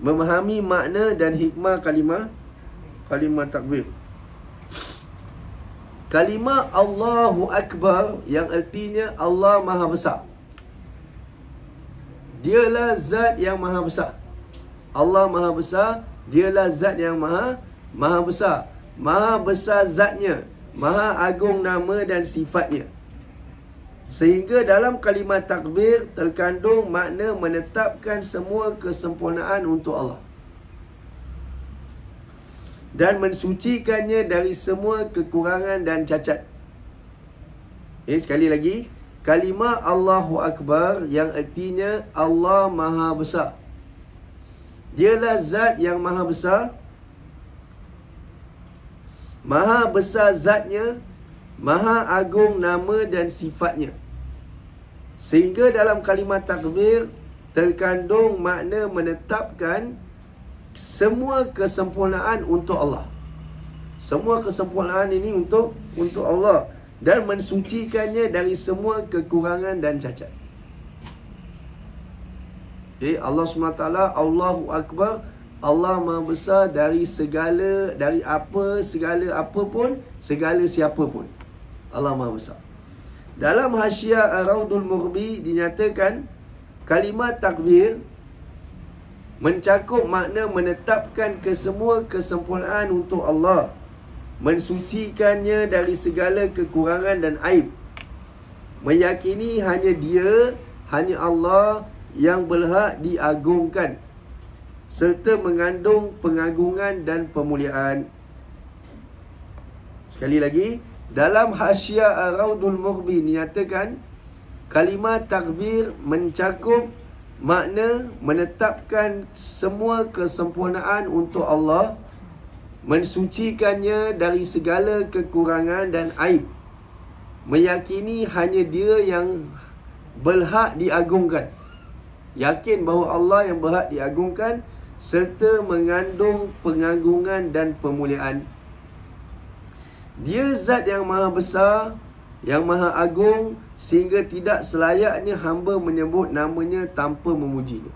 Memahami makna dan hikmah kalimah takbir. Kalimah Allahu Akbar yang artinya Allah Maha Besar. Dialah zat yang maha besar. Allah Maha Besar, dialah zat yang maha besar. Maha besar zatnya, maha agung nama dan sifatnya. Sehingga dalam kalimat takbir terkandung makna menetapkan semua kesempurnaan untuk Allah dan mensucikannya dari semua kekurangan dan cacat. Sekali lagi, kalimah Allahu Akbar yang artinya Allah Maha Besar. Dialah zat yang maha besar. Maha besar zatnya, maha agung nama dan sifatnya. Sehingga dalam kalimat takbir terkandung makna menetapkan semua kesempurnaan untuk Allah. Semua kesempurnaan ini untuk Allah, dan mensucikannya dari semua kekurangan dan cacat. Allah SWT, Allahu Akbar, Allah Maha Besar dari segala, dari apa, segala apa pun, segala siapa pun. Allah Maha Besar. Dalam Hasyiah Ar-Raudul Mughbi dinyatakan, kalimat takbir mencakup makna menetapkan kesemua kesempurnaan untuk Allah, mensucikannya dari segala kekurangan dan aib, meyakini hanya Dia, hanya Allah yang berhak diagungkan, serta mengandung pengagungan dan pemuliaan. Sekali lagi, dalam Hasyiah Ar-Raudul Mughbi dinyatakan, kalimah takbir mencakup makna menetapkan semua kesempurnaan untuk Allah, mensucikannya dari segala kekurangan dan aib, meyakini hanya Dia yang berhak diagungkan, yakin bahawa Allah yang berhak diagungkan, serta mengandung pengagungan dan pemuliaan. Dia zat yang maha besar, yang maha agung, sehingga tidak selayaknya hamba menyebut namanya tanpa memujinya.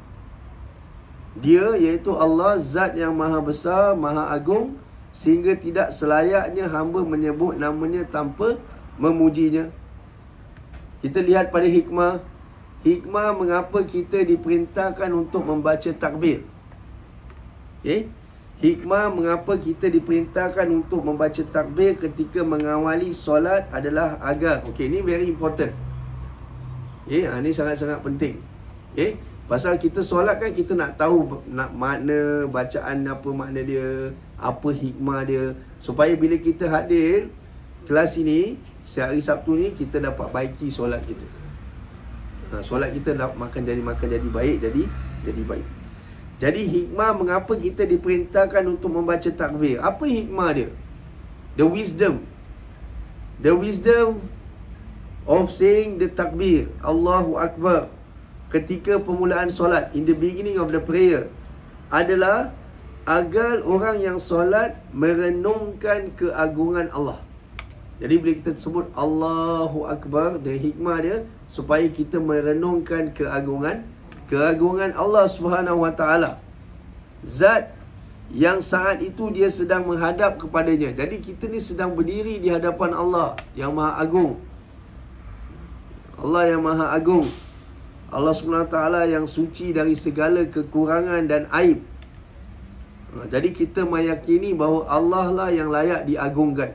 Dia, iaitu Allah, zat yang maha besar, maha agung, sehingga tidak selayaknya hamba menyebut namanya tanpa memujinya. Kita lihat pada hikmah. Hikmah mengapa kita diperintahkan untuk membaca takbir. Hikmah mengapa kita diperintahkan untuk membaca takbir ketika mengawali solat adalah agar, ini very important. Ini sangat-sangat penting. Pasal kita solat kan, kita nak tahu nak makna bacaan, apa makna dia, apa hikmah dia, supaya bila kita hadir kelas ini, sehari Sabtu ni, kita dapat baiki solat kita. Solat kita makan jadi baik, jadi baik. Jadi hikmah mengapa kita diperintahkan untuk membaca takbir. Apa hikmah dia? The wisdom of saying the takbir, Allahu Akbar, ketika permulaan solat, in the beginning of the prayer, adalah agar orang yang solat merenungkan keagungan Allah. Jadi bila kita sebut Allahu Akbar, dan hikmah dia supaya kita merenungkan keagungan Allah Subhanahu Wa Taala. Zat yang saat itu dia sedang menghadap kepadanya. Jadi kita ni sedang berdiri di hadapan Allah yang Maha Agung. Allah yang Maha Agung. Allah Subhanahu Wa Taala yang suci dari segala kekurangan dan aib. Jadi kita meyakini bahawa Allah lah yang layak diagungkan.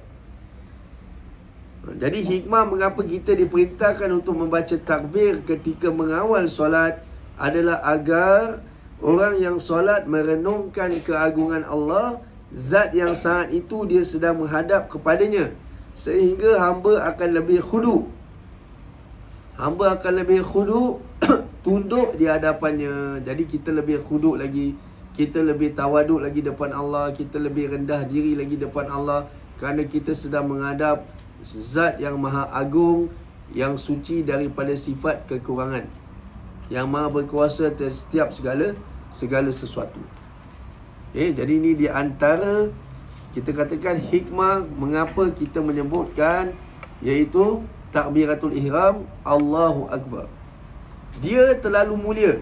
Jadi hikmah mengapa kita diperintahkan untuk membaca takbir ketika mengawal solat adalah agar orang yang solat merenungkan keagungan Allah, zat yang saat itu dia sedang menghadap kepadanya, sehingga hamba akan lebih khudu. Hamba akan lebih khudu, tunduk di hadapannya. Jadi kita lebih khudu lagi, kita lebih tawaduk lagi depan Allah, kita lebih rendah diri lagi depan Allah, kerana kita sedang menghadap zat yang maha agung, yang suci daripada sifat kekurangan, yang maha berkuasa atas setiap segala sesuatu. Jadi ini di antara, kita katakan, hikmah mengapa kita menyebutkan, iaitu takbiratul ihram, Allahu Akbar. Dia terlalu mulia.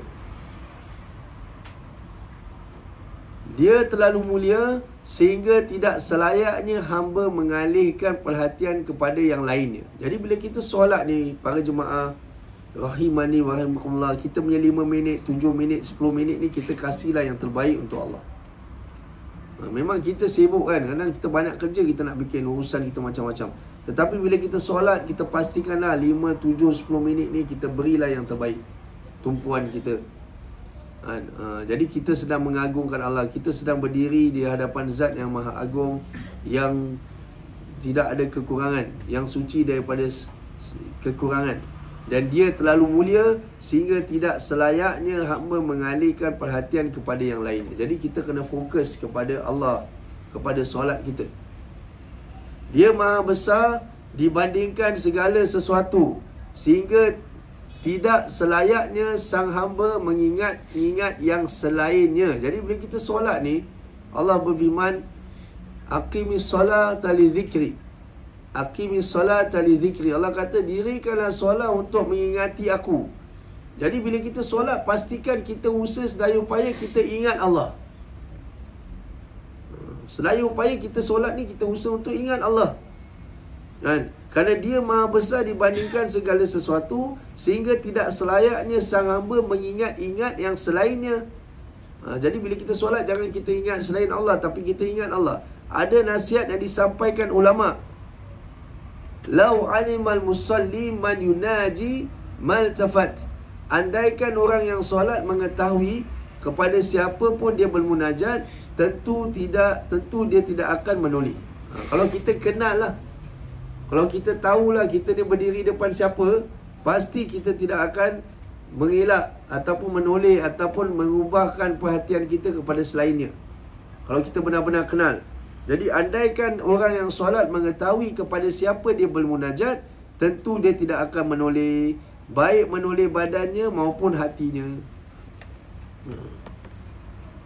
Dia terlalu mulia sehingga tidak selayaknya hamba mengalihkan perhatian kepada yang lainnya. Jadi bila kita solat ni, para jemaah rahimani wa rahimakumullah, kita punya 5 minit, 7 minit, 10 minit ni kita kasihlah yang terbaik untuk Allah. Memang kita sibuk kan, kadang kita banyak kerja, kita nak bikin urusan kita macam-macam. Tetapi bila kita solat, kita pastikanlah 5, 7, 10 minit ni kita berilah yang terbaik, tumpuan kita. Jadi kita sedang mengagungkan Allah, kita sedang berdiri di hadapan zat yang maha agung, yang tidak ada kekurangan, yang suci daripada kekurangan, dan dia terlalu mulia sehingga tidak selayaknya hamba mengalihkan perhatian kepada yang lainnya. Jadi kita kena fokus kepada Allah, kepada solat kita. Dia maha besar dibandingkan segala sesuatu, sehingga tidak selayaknya sang hamba mengingat yang selainnya. Jadi bila kita solat ni, Allah berfirman, aqimis solata li dzikri. Aqimis solata li dzikri. Allah kata, dirikanlah solat untuk mengingati aku. Jadi bila kita solat, pastikan kita usaha sedaya upaya kita ingat Allah. Sedaya upaya kita solat ni, kita usaha untuk ingat Allah. Kerana dia maha besar dibandingkan segala sesuatu, sehingga tidak selayaknya sang hamba mengingat-ingat yang selainnya. Jadi bila kita solat, jangan kita ingat selain Allah, tapi kita ingat Allah. Ada nasihat yang disampaikan ulama. Lau alimal musalli man yunaji maltafat. Andaikan orang yang solat mengetahui kepada siapa pun dia bermunajat, tentu dia tidak akan menoleh. Kalau kita kenal lah, kalau kita tahulah kita ni berdiri depan siapa, pasti kita tidak akan mengelak ataupun menoleh ataupun mengubahkan perhatian kita kepada selainnya, kalau kita benar-benar kenal. Jadi andaikan orang yang solat mengetahui kepada siapa dia bermunajat, tentu dia tidak akan menoleh, baik menoleh badannya maupun hatinya.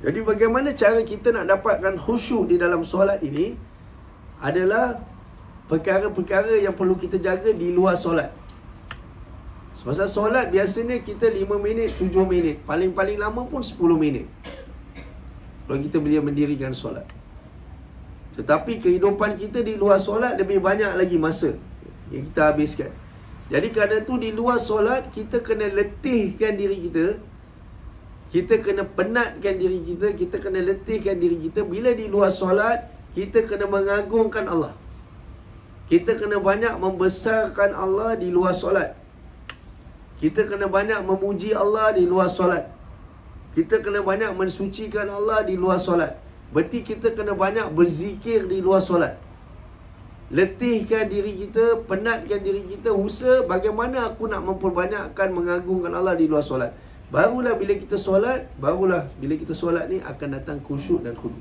Jadi bagaimana cara kita nak dapatkan khusyuk di dalam solat ini adalah perkara-perkara yang perlu kita jaga di luar solat. Semasa solat biasanya kita 5 minit, 7 minit, paling-paling lama pun 10 minit kalau kita boleh mendirikan solat. Tetapi kehidupan kita di luar solat lebih banyak lagi masa yang kita habiskan. Jadi kerana tu di luar solat kita kena letihkan diri kita, kita kena penatkan diri kita, kita kena letihkan diri kita. Bila di luar solat, kita kena mengagungkan Allah, kita kena banyak membesarkan Allah di luar solat, kita kena banyak memuji Allah di luar solat, kita kena banyak mensucikan Allah di luar solat. Berarti kita kena banyak berzikir di luar solat. Letihkan diri kita, penatkan diri kita, usaha bagaimana aku nak memperbanyakkan mengagungkan Allah di luar solat. Barulah bila kita solat ni akan datang khusyuk dan khudu.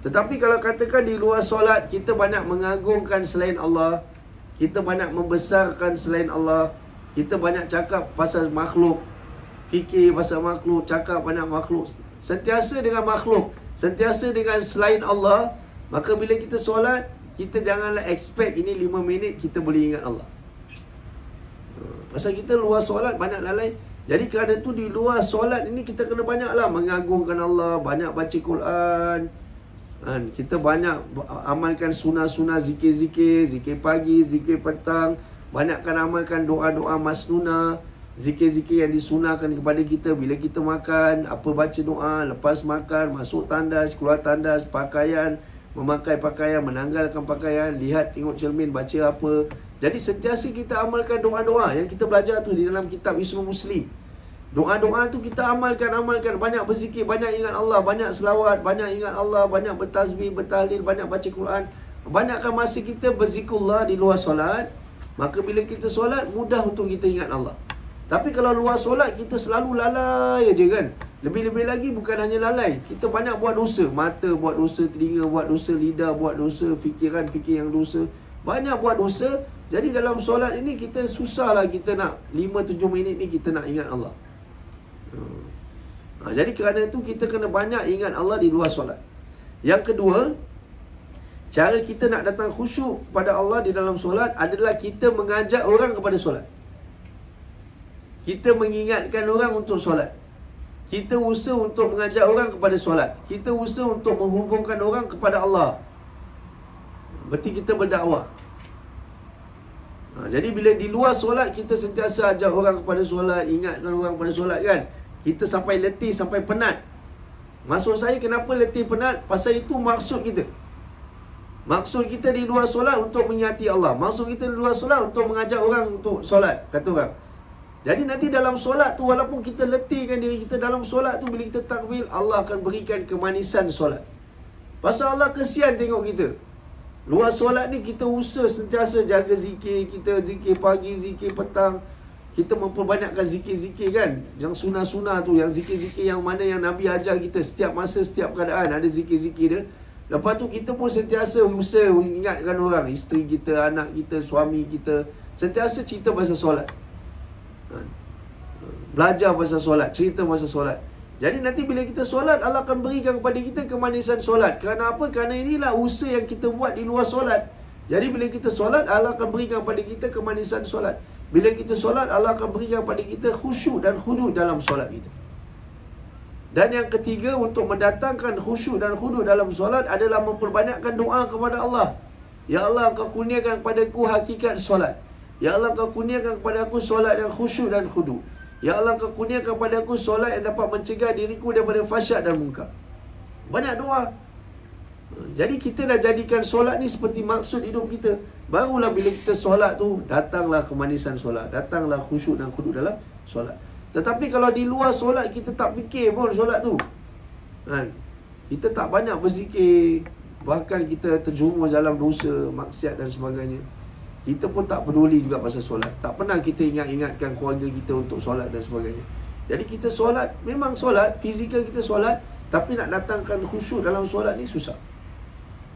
Tetapi kalau katakan di luar solat kita banyak mengagungkan selain Allah, kita banyak membesarkan selain Allah, kita banyak cakap pasal makhluk, fikir pasal makhluk, cakap banyak makhluk, sentiasa dengan makhluk, sentiasa dengan selain Allah, maka bila kita solat, kita janganlah expect ini 5 minit kita boleh ingat Allah. Pasal kita luar solat banyak lalai. Jadi kerana tu di luar solat ini kita kena banyaklah mengagungkan Allah, banyak baca Quran, kita banyak amalkan sunah-sunah, zikir-zikir, zikir pagi, zikir petang, banyakkan amalkan doa-doa masnunah, zikir-zikir yang disunahkan kepada kita bila kita makan, apa baca doa, lepas makan, masuk tandas, keluar tandas, pakaian, memakai pakaian, menanggalkan pakaian, lihat tengok cermin, baca apa. Jadi sentiasa kita amalkan doa-doa yang kita belajar tu di dalam kitab Hisnul Muslim. Doa-doa tu kita amalkan, banyak berzikir, banyak ingat Allah, banyak selawat, banyak ingat Allah, banyak bertasbih, bertahlil, banyak baca Quran. Banyakkan masa kita berzikrullah di luar solat, maka bila kita solat mudah untuk kita ingat Allah. Tapi kalau luar solat kita selalu lalai aja kan. Lebih-lebih lagi bukan hanya lalai, kita banyak buat dosa. Mata buat dosa, telinga buat dosa, lidah buat dosa, fikiran-fikir yang dosa, banyak buat dosa. Jadi dalam solat ini kita susahlah kita nak 5-7 minit ni kita nak ingat Allah. Jadi kerana itu kita kena banyak ingat Allah di luar solat. Yang kedua, cara kita nak datang khusyuk pada Allah di dalam solat adalah kita mengajak orang kepada solat. Kita mengingatkan orang untuk solat. Kita usaha untuk mengajak orang kepada solat. Kita usaha untuk menghubungkan orang kepada Allah. Berarti kita berdakwah. Jadi bila di luar solat kita sentiasa ajak orang kepada solat, ingatkan orang kepada solat kan, kita sampai letih, sampai penat. Maksud saya kenapa letih penat? Pasal itu maksud kita. Maksud kita di luar solat untuk menyati Allah. Maksud kita di luar solat untuk mengajak orang untuk solat, kata orang. Jadi nanti dalam solat tu, walaupun kita letihkan diri kita dalam solat tu, bila kita takbir, Allah akan berikan kemanisan solat. Pasal Allah kesian tengok kita. Luar solat ni kita usaha sentiasa jaga zikir kita, zikir pagi, zikir petang. Kita memperbanyakkan zikir-zikir kan, yang sunah-sunah tu, yang zikir-zikir yang mana yang Nabi ajar kita setiap masa, setiap keadaan ada zikir-zikir dia. Lepas tu kita pun sentiasa usaha ingatkan orang, isteri kita, anak kita, suami kita, sentiasa cerita pasal solat, belajar pasal solat, cerita pasal solat. Jadi nanti bila kita solat, Allah akan berikan kepada kita kemanisan solat. Kerana apa? Kerana inilah usaha yang kita buat di luar solat. Jadi bila kita solat, Allah akan berikan kepada kita kemanisan solat. Bila kita solat, Allah akan berikan kepada kita khusyuk dan khudu dalam solat kita. Dan yang ketiga, untuk mendatangkan khusyuk dan khudu dalam solat adalah memperbanyakkan doa kepada Allah. Ya Allah, Engkau kurniakan kepadaku hakikat solat. Ya Allah, Engkau kurniakan kepada aku solat yang khusyuk dan khudu. Ya Allah, Engkau kurniakan kepada aku solat yang dapat mencegah diriku daripada fahsyat dan munkar. Banyak doa. Jadi kita dah jadikan solat ni seperti maksud hidup kita. Barulah bila kita solat tu, datanglah kemanisan solat, datanglah khusyuk dan khuduk dalam solat. Tetapi kalau di luar solat, kita tak fikir pun solat tu, kan? Kita tak banyak berzikir, bahkan kita terjumus dalam dosa, maksiat dan sebagainya. Kita pun tak peduli juga pasal solat. Tak pernah kita ingatkan keluarga kita untuk solat dan sebagainya. Jadi kita solat, memang solat, fizikal kita solat, tapi nak datangkan khusyuk dalam solat ni susah.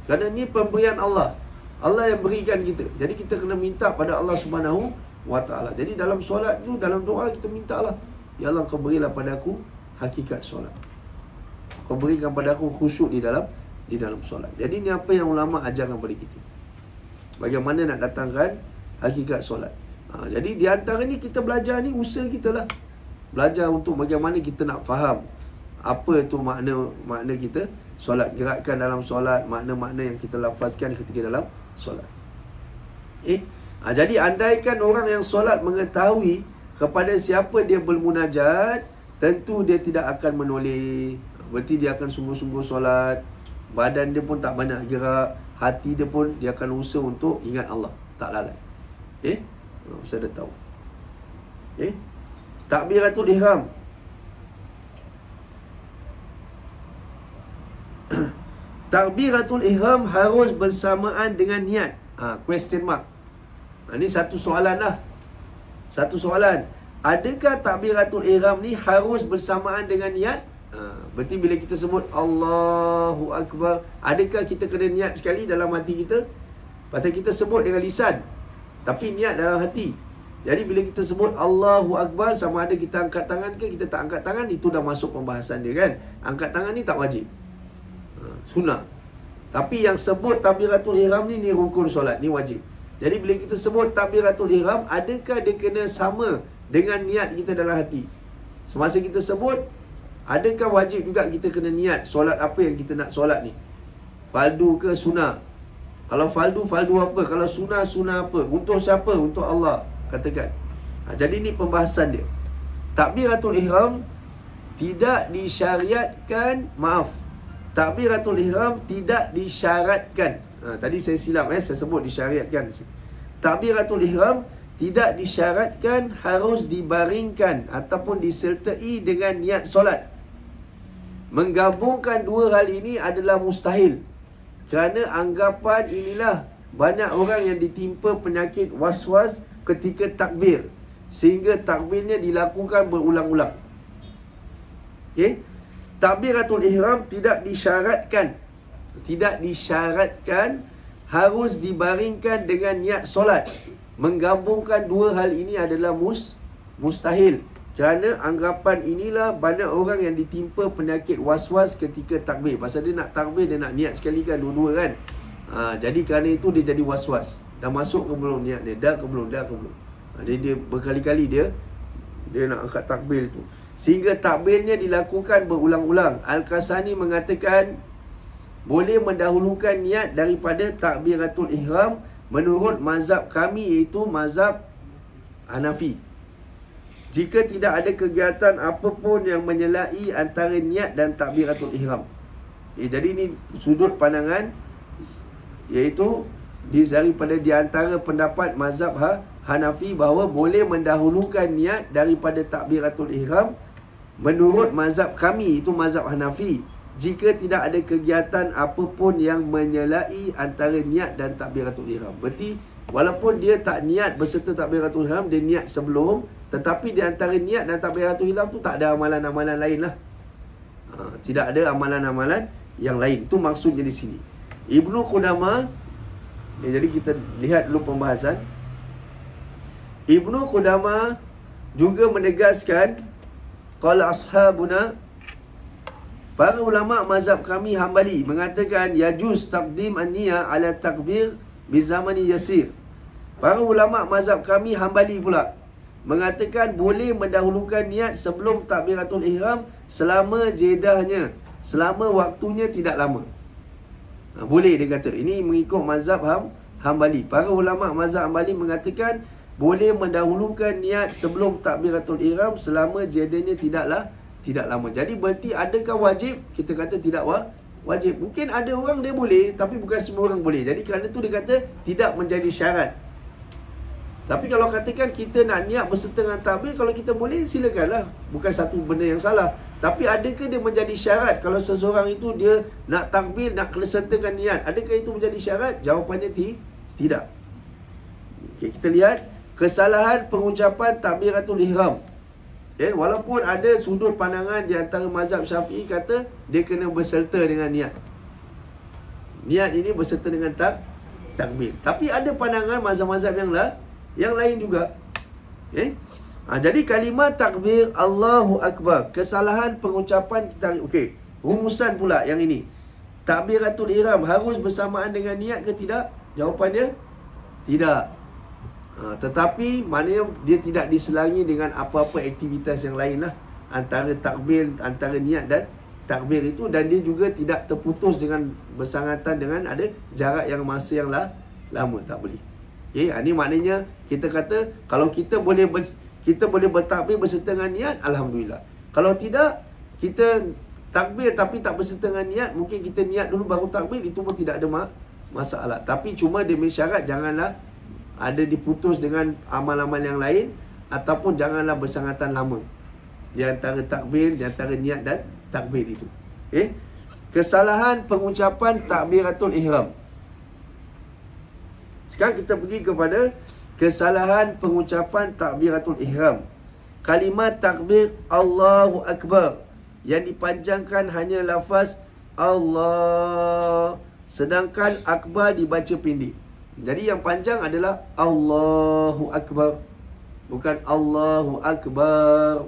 Kerana ni pemberian Allah. Allah yang berikan kita. Jadi kita kena minta pada Allah Subhanahu wa ta'ala. Jadi dalam solat tu, dalam doa kita minta Allah, ya Allah, kau berilah pada aku hakikat solat. Kau berikan pada aku khusyuk di dalam solat. Jadi ni apa yang ulama ajarkan kepada kita, bagaimana nak datangkan hakikat solat. Jadi di antara ni kita belajar ni, usaha kita lah, belajar untuk bagaimana kita nak faham apa tu makna kita solat, gerakan dalam solat, makna-makna yang kita lafazkan ketika dalam solat. Jadi andaikan orang yang solat mengetahui kepada siapa dia bermunajat, tentu dia tidak akan menoleh. Berarti dia akan sungguh-sungguh solat, badan dia pun tak banyak gerak, hati dia pun dia akan usaha untuk ingat Allah, tak lalai. Saya dah tahu. Takbiratul ihram. Takbiratul ihram harus bersamaan dengan niat. Question mark. Ini satu soalan lah. Satu soalan. Adakah takbiratul ihram ni harus bersamaan dengan niat? Berarti bila kita sebut Allahu Akbar, adakah kita kena niat sekali dalam hati kita? Pasal kita sebut dengan lisan, tapi niat dalam hati. Jadi bila kita sebut Allahu Akbar, sama ada kita angkat tangan ke kita tak angkat tangan, itu dah masuk pembahasan dia, kan? Angkat tangan ni tak wajib, sunnah. Tapi yang sebut takbiratul ihram ni rukun solat, ni wajib. Jadi bila kita sebut takbiratul ihram, adakah dia kena sama dengan niat kita dalam hati? Semasa kita sebut, adakah wajib juga kita kena niat solat apa yang kita nak solat ni? Fardu ke sunnah? Kalau fardu apa? Kalau sunnah apa? Untuk siapa? Untuk Allah, katakan. Jadi ni pembahasan dia. Takbiratul ihram tidak disyariatkan, takbiratul ihram tidak disyaratkan. Tadi saya silap, saya sebut disyariatkan. Takbiratul ihram tidak disyaratkan harus dibaringkan ataupun disertai dengan niat solat. Menggabungkan dua hal ini adalah mustahil. Kerana anggapan inilah banyak orang yang ditimpa penyakit was-was ketika takbir, sehingga takbirnya dilakukan berulang-ulang. Takbiratul ihram tidak disyaratkan harus dibaringkan dengan niat solat. Menggabungkan dua hal ini adalah mustahil. Kerana anggapan inilah banyak orang yang ditimpa penyakit was-was ketika takbir. Pasal dia nak takbir, dia nak niat sekali kan, dua-dua kan. Jadi kerana itu dia jadi was-was. Dah masuk ke belum niat dia? Dah ke belum? Jadi dia berkali-kali dia nak angkat takbir tu, sehingga takbirnya dilakukan berulang-ulang. Al-Kasani mengatakan boleh mendahulukan niat daripada takbiratul ihram menurut mazhab kami, iaitu mazhab Hanafi, jika tidak ada kegiatan apapun yang menyelai antara niat dan takbiratul ihram. Jadi ini sudut pandangan, iaitu daripada di antara pendapat mazhab Hanafi bahawa boleh mendahulukan niat daripada takbiratul ihram menurut mazhab kami, itu mazhab Hanafi, jika tidak ada kegiatan apapun yang menyelai antara niat dan takbiratul ihram. Berarti walaupun dia tak niat berserta takbiratul ihram, dia niat sebelum, tetapi di antara niat dan takbiratul ihram tu tak ada amalan-amalan lain lah. Tidak ada amalan-amalan yang lain. Itu maksudnya di sini. Ibnu Qudamah, jadi kita lihat dulu pembahasan. Ibnu Qudamah juga menegaskan, qala ashabuna, para ulama mazhab kami Hambali mengatakan yajuz taqdim an-niyah ala takbir bizamani yasir. Para ulama mazhab kami Hambali pula mengatakan boleh mendahulukan niat sebelum takbiratul ihram selama jedahnya, selama waktunya tidak lama. Boleh, dia kata. Ini mengikut mazhab Hambali. Para ulama mazhab Hambali mengatakan boleh mendahulukan niat sebelum takbiratul ihram selama jedahnya tidak lama. Jadi berarti adakah wajib? Kita kata wajib. Mungkin ada orang dia boleh, tapi bukan semua orang boleh. Jadi kerana tu dia kata tidak menjadi syarat. Tapi kalau katakan kita nak niat berserta dengan takbir, kalau kita boleh, silakanlah. Bukan satu benda yang salah. Tapi adakah dia menjadi syarat kalau seseorang itu dia nak takbir, nak kena sertakan niat? Adakah itu menjadi syarat? Jawapannya tidak. Okay, kita lihat kesalahan pengucapan takbiratul ihram. Walaupun ada sudut pandangan di antara mazhab Syafi'i kata dia kena berserta dengan niat. Niat ini berserta dengan takbir. Tapi ada pandangan mazhab-mazhab yang lain juga. Jadi kalimat takbir Allahu Akbar, kesalahan pengucapan kita. Okey, rumusan pula yang ini. Takbiratul ihram harus bersamaan dengan niat ke tidak? Jawapannya tidak. Tetapi maknanya dia tidak diselangi dengan apa-apa aktivitas yang lain lah. Antara takbir, antara niat dan takbir itu. Dan dia juga tidak terputus dengan bersangatan dengan ada jarak yang masa yang lama. Tak boleh. Okay, ini maknanya kita kata kalau kita boleh bertakbir berserta dengan niat, alhamdulillah. Kalau tidak, kita takbir tapi tak berserta dengan niat, mungkin kita niat dulu baru takbir, itu pun tidak ada masalah. Tapi cuma demi syarat janganlah ada diputus dengan amal-amal yang lain, ataupun janganlah bersangatan lama di antara takbir, di antara niat dan takbir itu. Kesalahan pengucapan takbiratul ihram. Sekarang kita pergi kepada kesalahan pengucapan takbiratul ihram. Kalimat takbir Allahu Akbar yang dipanjangkan hanya lafaz Allah, sedangkan akbar dibaca pendek. Jadi yang panjang adalah Allahu Akbar, bukan Allahu Akbar.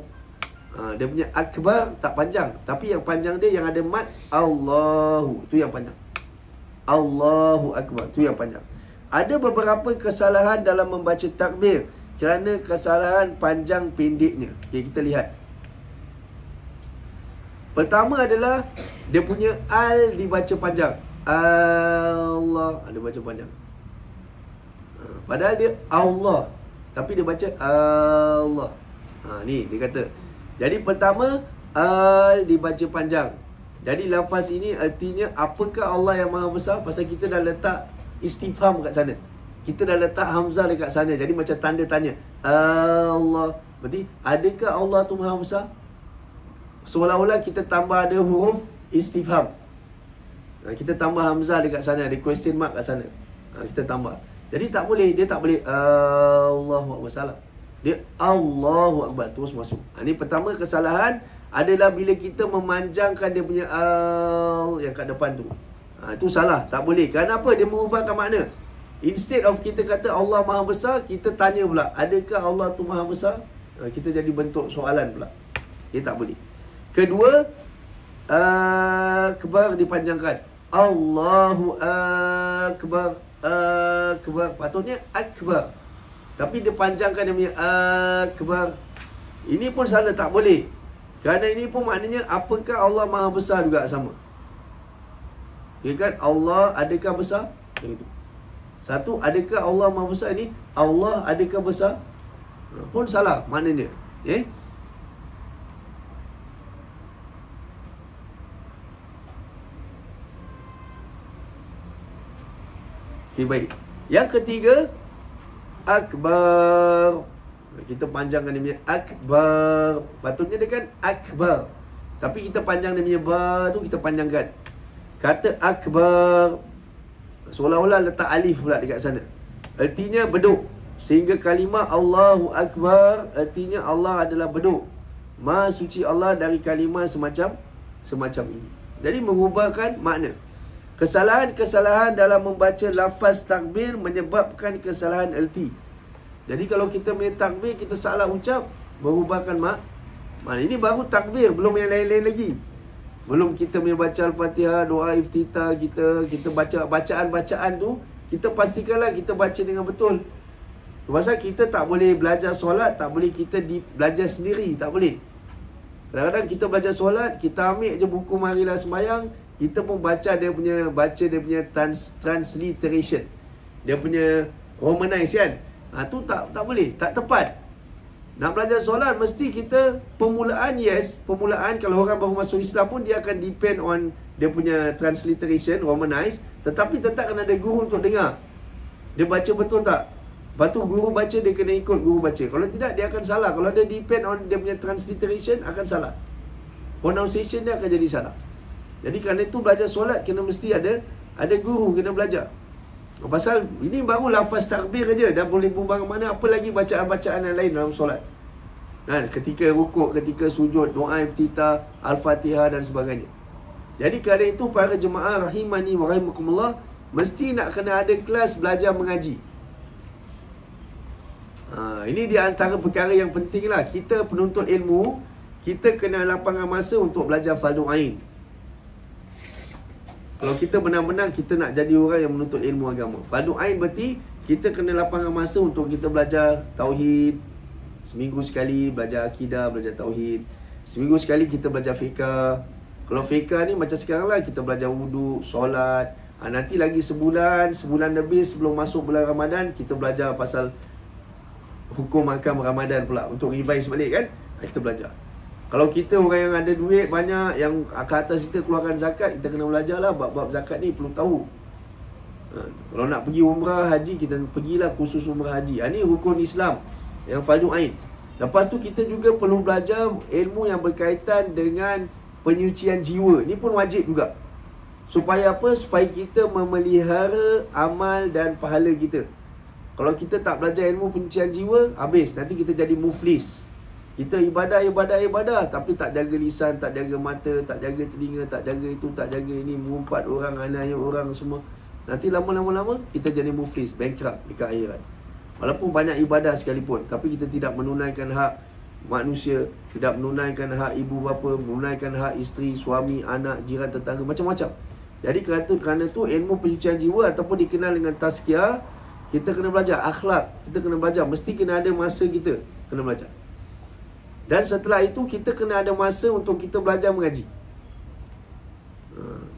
Dia punya akbar tak panjang, tapi yang panjang dia yang ada mat Allahu, tu yang panjang. Allahu Akbar, tu yang panjang. Ada beberapa kesalahan dalam membaca takbir kerana kesalahan panjang pendeknya. Okay, kita lihat. Pertama adalah dia punya al dibaca panjang. Allah, dia baca panjang. Padahal dia Allah, tapi dia baca Allah. Ni dia kata. Jadi pertama al dibaca panjang. Jadi lafaz ini artinya apakah Allah yang Maha Besar? Pasal kita dah letak istifham kat sana. Kita dah letak hamzah dekat sana. Jadi macam tanda tanya. Allah. Berarti adakah Allah tu Maha Besar? Seolah-olah kita tambah ada huruf istifham. Kita tambah hamzah dekat sana, ada question mark kat sana. Kita tambah. Jadi tak boleh, dia tak boleh Allahu Akbar, salah. Dia Allahu Akbar terus masuk. Ini pertama kesalahan adalah bila kita memanjangkan dia punya al yang kat depan tu. Itu salah, tak boleh. Kenapa? Dia mengubahkan makna. Instead of kita kata Allah Maha Besar, kita tanya pula, adakah Allah tu Maha Besar? Kita jadi bentuk soalan pula. Dia tak boleh. Kedua, akbar dipanjangkan. Allahu Akbar. Akbar. Patutnya akbar. Tapi dia panjangkan dia punya akbar. Ini pun salah, tak boleh. Kerana ini pun maknanya apakah Allah Maha Besar juga sama. Ya kan? Allah adakah besar? Begitu. Satu, adakah Allah Maha Besar ni? Allah adakah besar? Pun salah maknanya. Okay, baik. Yang ketiga, akbar. Kita panjangkan dia punya akbar. Patutnya dia kan akbar, tapi kita panjang dia punya ba tu, kita panjangkan. Kata akbar, seolah-olah letak alif pula dekat sana. Artinya beduk. Sehingga kalimah Allahu Akbar artinya Allah adalah beduk. Maha suci Allah dari kalimah semacam ini. Jadi mengubahkan makna. Kesalahan-kesalahan dalam membaca lafaz takbir menyebabkan kesalahan erti. Jadi kalau kita punya takbir, kita salah ucap, berubahkan makna. Ini baru takbir, belum yang lain-lain lagi. Belum kita punya baca Al-Fatihah, doa iftitah, kita baca bacaan-bacaan tu, kita pastikanlah kita baca dengan betul. Pasal kita tak boleh belajar solat, tak boleh kita belajar sendiri, tak boleh. Kadang-kadang kita belajar solat, kita ambil je buku marilah sembahyang, kita pun baca dia punya transliteration. Dia punya romanize kan. Tu tak boleh, tak tepat. Nak belajar solat, mesti kita permulaan, yes, permulaan kalau orang baru masuk Islam pun dia akan depend on dia punya transliteration, romanize, tetapi tetap kena ada guru untuk dengar. Dia baca betul tak? Lepas tu guru baca, dia kena ikut guru baca. Kalau tidak, dia akan salah. Kalau dia depend on dia punya transliteration, akan salah. Pronunciation dia akan jadi salah. Jadi kerana itu belajar solat kena mesti ada guru, kena belajar. Pasal ini baru lafaz takbir aja dah boleh bumbang mana, apa lagi bacaan-bacaan yang lain dalam solat. Ketika rukuk, ketika sujud, doa iftitah, al-Fatihah dan sebagainya. Jadi kerana itu para jemaah rahimani wa rahimakumullah, mesti nak kena ada kelas belajar mengaji. Ini di antara perkara yang penting lah. Kita penuntut ilmu, kita kena lapangkan masa untuk belajar fardu ain. Kalau kita benar-benar kita nak jadi orang yang menuntut ilmu agama, fardu ain berarti kita kena lapangkan masa untuk kita belajar tauhid. Seminggu sekali belajar akidah, belajar tauhid. Seminggu sekali kita belajar fiqah. Kalau fiqah ni macam sekarang lah, kita belajar wudu, solat. Nanti lagi sebulan lebih sebelum masuk bulan Ramadan, kita belajar pasal hukum makam Ramadan pula, untuk revise balik kan. Kita belajar. Kalau kita orang yang ada duit banyak, yang ke atas kita keluarkan zakat, kita kena belajar lah bab-bab zakat ni, perlu tahu. Kalau nak pergi umrah, haji, kita pergilah khusus umrah haji. Ini rukun Islam yang fardu ain. Lepas tu kita juga perlu belajar ilmu yang berkaitan dengan penyucian jiwa. Ni pun wajib juga. Supaya apa? Supaya kita memelihara amal dan pahala kita. Kalau kita tak belajar ilmu penyucian jiwa, habis. Nanti kita jadi muflis. Kita ibadah, tapi tak jaga lisan, tak jaga mata, tak jaga telinga, tak jaga itu, tak jaga ini, mengumpat orang, aniaya orang semua. Nanti lama-lama kita jadi muflis, bankrupt dekat akhirat. Walaupun banyak ibadah sekalipun, tapi kita tidak menunaikan hak manusia, tidak menunaikan hak ibu bapa, menunaikan hak isteri, suami, anak, jiran, tetangga, macam-macam. Jadi kerana tu ilmu penyucian jiwa ataupun dikenal dengan tazkiyah, kita kena belajar akhlak, kita kena belajar, mesti kena ada masa kita kena belajar. Dan setelah itu kita kena ada masa untuk kita belajar mengaji.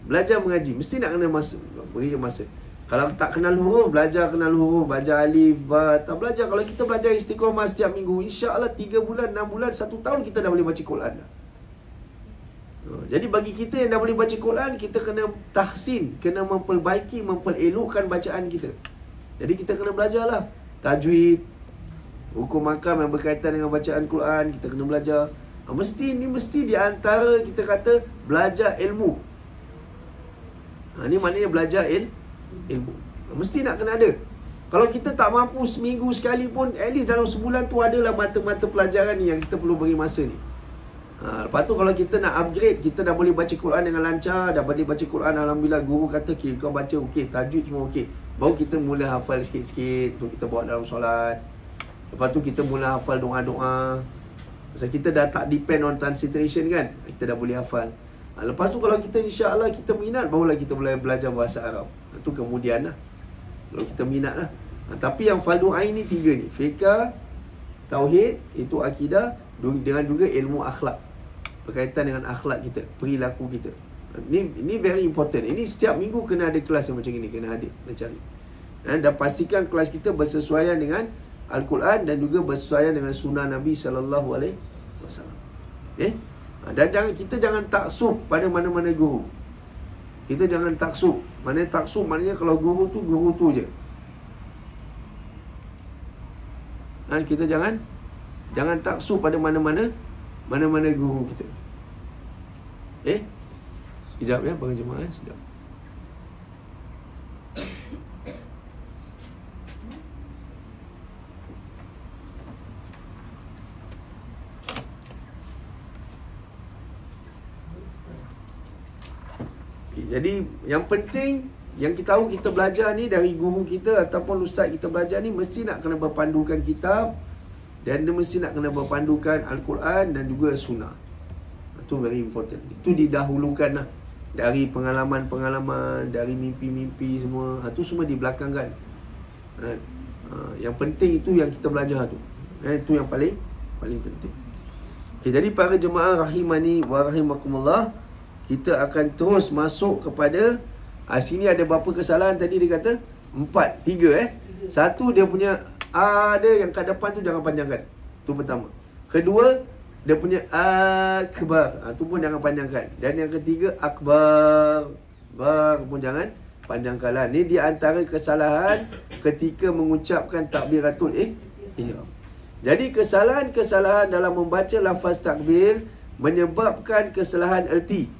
Belajar mengaji mesti nak kena masa, beri masa. Kalau tak kenal huruf, belajar kenal huruf, belajar alif, ba, tak belajar. Kalau kita belajar istiqamah setiap minggu, insya-Allah 3 bulan, 6 bulan, 1 tahun kita dah boleh baca Quran dah. Jadi bagi kita yang dah boleh baca Quran, kita kena tahsin, kena memperbaiki, memperelokkan bacaan kita. Jadi kita kena belajarlah tajwid, hukum makam yang berkaitan dengan bacaan Quran, kita kena belajar. Mesti di antara kita kata belajar ilmu. Ni maknanya belajar ilmu. Mesti nak kena ada. Kalau kita tak mampu seminggu sekali pun, at least dalam sebulan tu adalah mata-mata pelajaran ni yang kita perlu beri masa ni. Lepas tu kalau kita nak upgrade, kita dah boleh baca Quran dengan lancar, dah boleh baca Quran, alhamdulillah, guru kata okay, kau baca okey, tajwid semua okey, baru kita mula hafal sikit-sikit untuk kita bawa dalam solat. Lepas tu kita mula hafal doa-doa. Pasal kita dah tak depend on transliteration kan, kita dah boleh hafal. Lepas tu kalau kita insya-Allah kita minat, barulah kita boleh belajar bahasa Arab. Itu kemudian lah, kalau kita minat lah. Tapi yang fardu ain ni 3 ni, fiqh, tauhid, itu akidah, dengan juga ilmu akhlak, berkaitan dengan akhlak kita, perilaku kita. Ini very important. Ini setiap minggu kena ada kelas yang macam ini, kena hadir dan cari. Dan pastikan kelas kita bersesuaian dengan Al-Quran dan juga bersesuaian dengan sunnah Nabi SAW. Dan kita jangan taksub pada mana-mana guru. Kita jangan taksub. Maknanya taksub maknanya kalau guru tu je. Dan kita jangan taksub pada mana-mana guru kita. Sekejap ya para jemaah, sekejap. Jadi yang penting, yang kita tahu kita belajar ni dari guru kita ataupun ustaz kita belajar ni, mesti nak kena berpandukan kitab, dan dia mesti nak kena berpandukan Al-Quran dan juga sunnah. Itu very important. Itu didahulukan lah, dari pengalaman-pengalaman, dari mimpi-mimpi semua. Itu semua dibelakangkan. Yang penting itu yang kita belajar tu. Itu yang paling penting. Jadi para jemaah rahimani wa rahimakumullah, kita akan terus masuk kepada sini ada berapa kesalahan tadi dia kata? 3. Satu, dia punya ada yang kat depan tu jangan panjangkan. Itu pertama. Kedua, dia punya akbar. Itu pun jangan panjangkan. Dan yang ketiga, akbar. Bar pun jangan panjangkan lah. Ni di antara kesalahan ketika mengucapkan takbiratul ihram. Jadi kesalahan-kesalahan dalam membaca lafaz takbir menyebabkan kesalahan erti.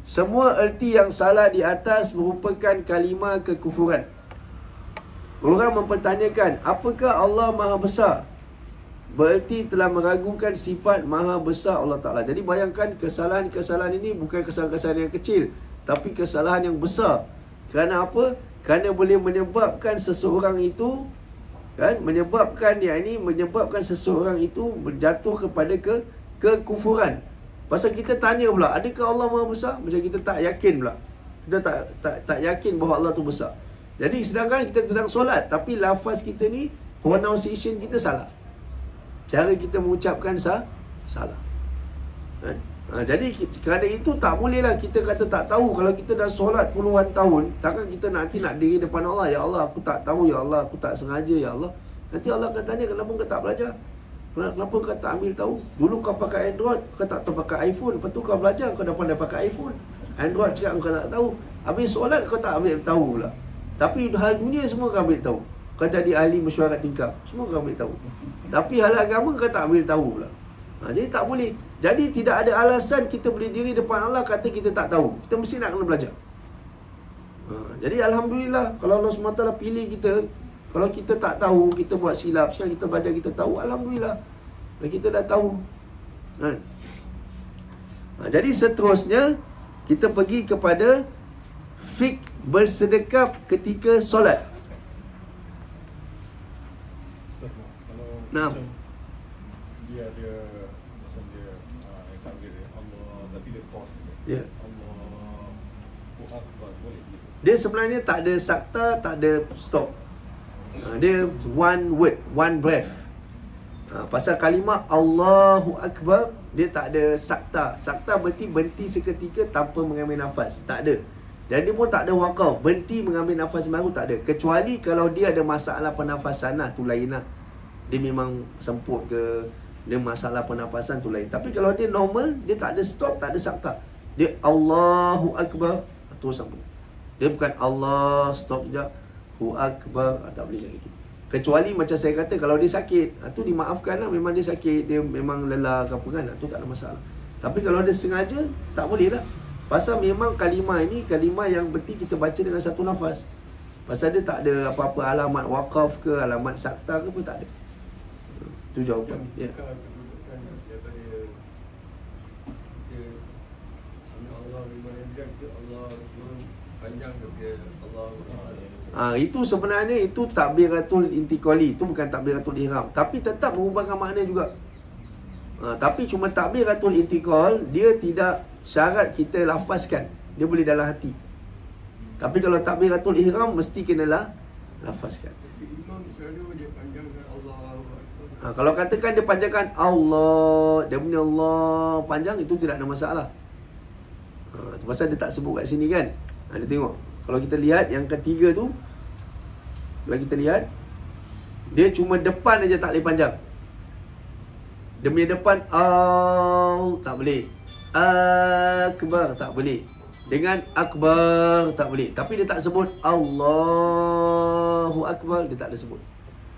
Semua erti yang salah di atas merupakan kalimah kekufuran. Orang mempertanyakan, apakah Allah Maha Besar? Bererti telah meragukan sifat Maha Besar Allah Ta'ala. Jadi bayangkan kesalahan-kesalahan ini bukan kesalahan-kesalahan yang kecil, tapi kesalahan yang besar. Kerana apa? Kerana boleh menyebabkan seseorang itu menyebabkan seseorang itu berjatuh kepada kekufuran. Pasal kita tanya pula, adakah Allah Maha Besar? Macam kita tak yakin pula. Kita tak yakin bahawa Allah tu besar. Jadi sedangkan kita sedang solat, tapi lafaz kita ni, pronunciation kita salah. Cara kita mengucapkan salah. Jadi kerana itu tak bolehlah kita kata tak tahu. Kalau kita dah solat puluhan tahun, takkan kita nanti nak diri depan Allah, ya Allah aku tak tahu, ya Allah aku tak sengaja, ya Allah. Nanti Allah akan tanya, kenapa kau tak belajar? Kenapa kau tak ambil tahu? Dulu kau pakai Android, kau tak tahu pakai iPhone. Lepas tu kau belajar, kau dah pandai pakai iPhone. Android cakap kau tak tahu. Habis solat kau tak ambil tahu pula. Tapi hal dunia semua kau ambil tahu. Kau jadi ahli mesyuarat tingkap, semua kau ambil tahu. Tapi hal agama kau tak ambil tahu pula. Jadi tak boleh. Jadi tidak ada alasan kita boleh diri depan Allah kata kita tak tahu. Kita mesti nak kena belajar. Jadi Alhamdulillah, kalau Allah SWT pilih kita, kalau kita tak tahu, kita buat silap, sekarang kita belajar, kita tahu, Alhamdulillah, kita dah tahu. Jadi seterusnya, kita pergi kepada fik bersedekap ketika solat. Nah, dia ada macam dia takbir dia Allah, tapi dia pause dia. Ya. Allahu Akbar, boleh gitu. Dia sebenarnya tak ada sakta, tak ada stop. Dia one word, one breath. Pasal kalimah Allahu Akbar, dia tak ada sakta. Sakta berhenti seketika tanpa mengambil nafas. Tak ada. Dan dia pun tak ada waqaf, berhenti mengambil nafas baru, tak ada. Kecuali kalau dia ada masalah pernafasan lah, tu lain lah. Dia memang semput ke, dia masalah pernafasan, tu lain. Tapi kalau dia normal, dia tak ada stop, tak ada sakta. Dia Allahu Akbar, terus sambung. Dia bukan Allah, stop sekejap, Hu Akbar, tak boleh macam itu. Kecuali macam saya kata, kalau dia sakit, tu dimaafkan lah, memang dia sakit, dia memang lelah ke apa kan, tu tak ada masalah. Tapi kalau dia sengaja, tak boleh lah. Pasal memang kalimah ini, kalimah yang berarti kita baca dengan satu nafas. Pasal dia tak ada apa-apa alamat waqaf ke, alamat sakta ke pun tak ada. Itu jawapan. Ya. Itu sebenarnya itu takbiratul intiqali, itu bukan takbiratul ihram, tapi tetap mengubahkan makna juga. Tapi cuma takbiratul intiqal, dia tidak syarat kita lafazkan, dia boleh dalam hati. Tapi kalau takbiratul ihram mesti kenalah lafazkan. Imam selalu dia panjangkan Allah. Kalau katakan dia panjangkan Allah, dia punya Allah panjang, itu tidak ada masalah. Itu pasal dia tak sebut kat sini kan. Dia tengok. Kalau kita lihat yang ketiga tu, kalau kita lihat, dia cuma depan aja tak boleh panjang. Dia punya depan tak boleh. Akbar tak boleh. Dengan akbar tak boleh. Tapi dia tak sebut Allahu Akbar, dia tak ada sebut.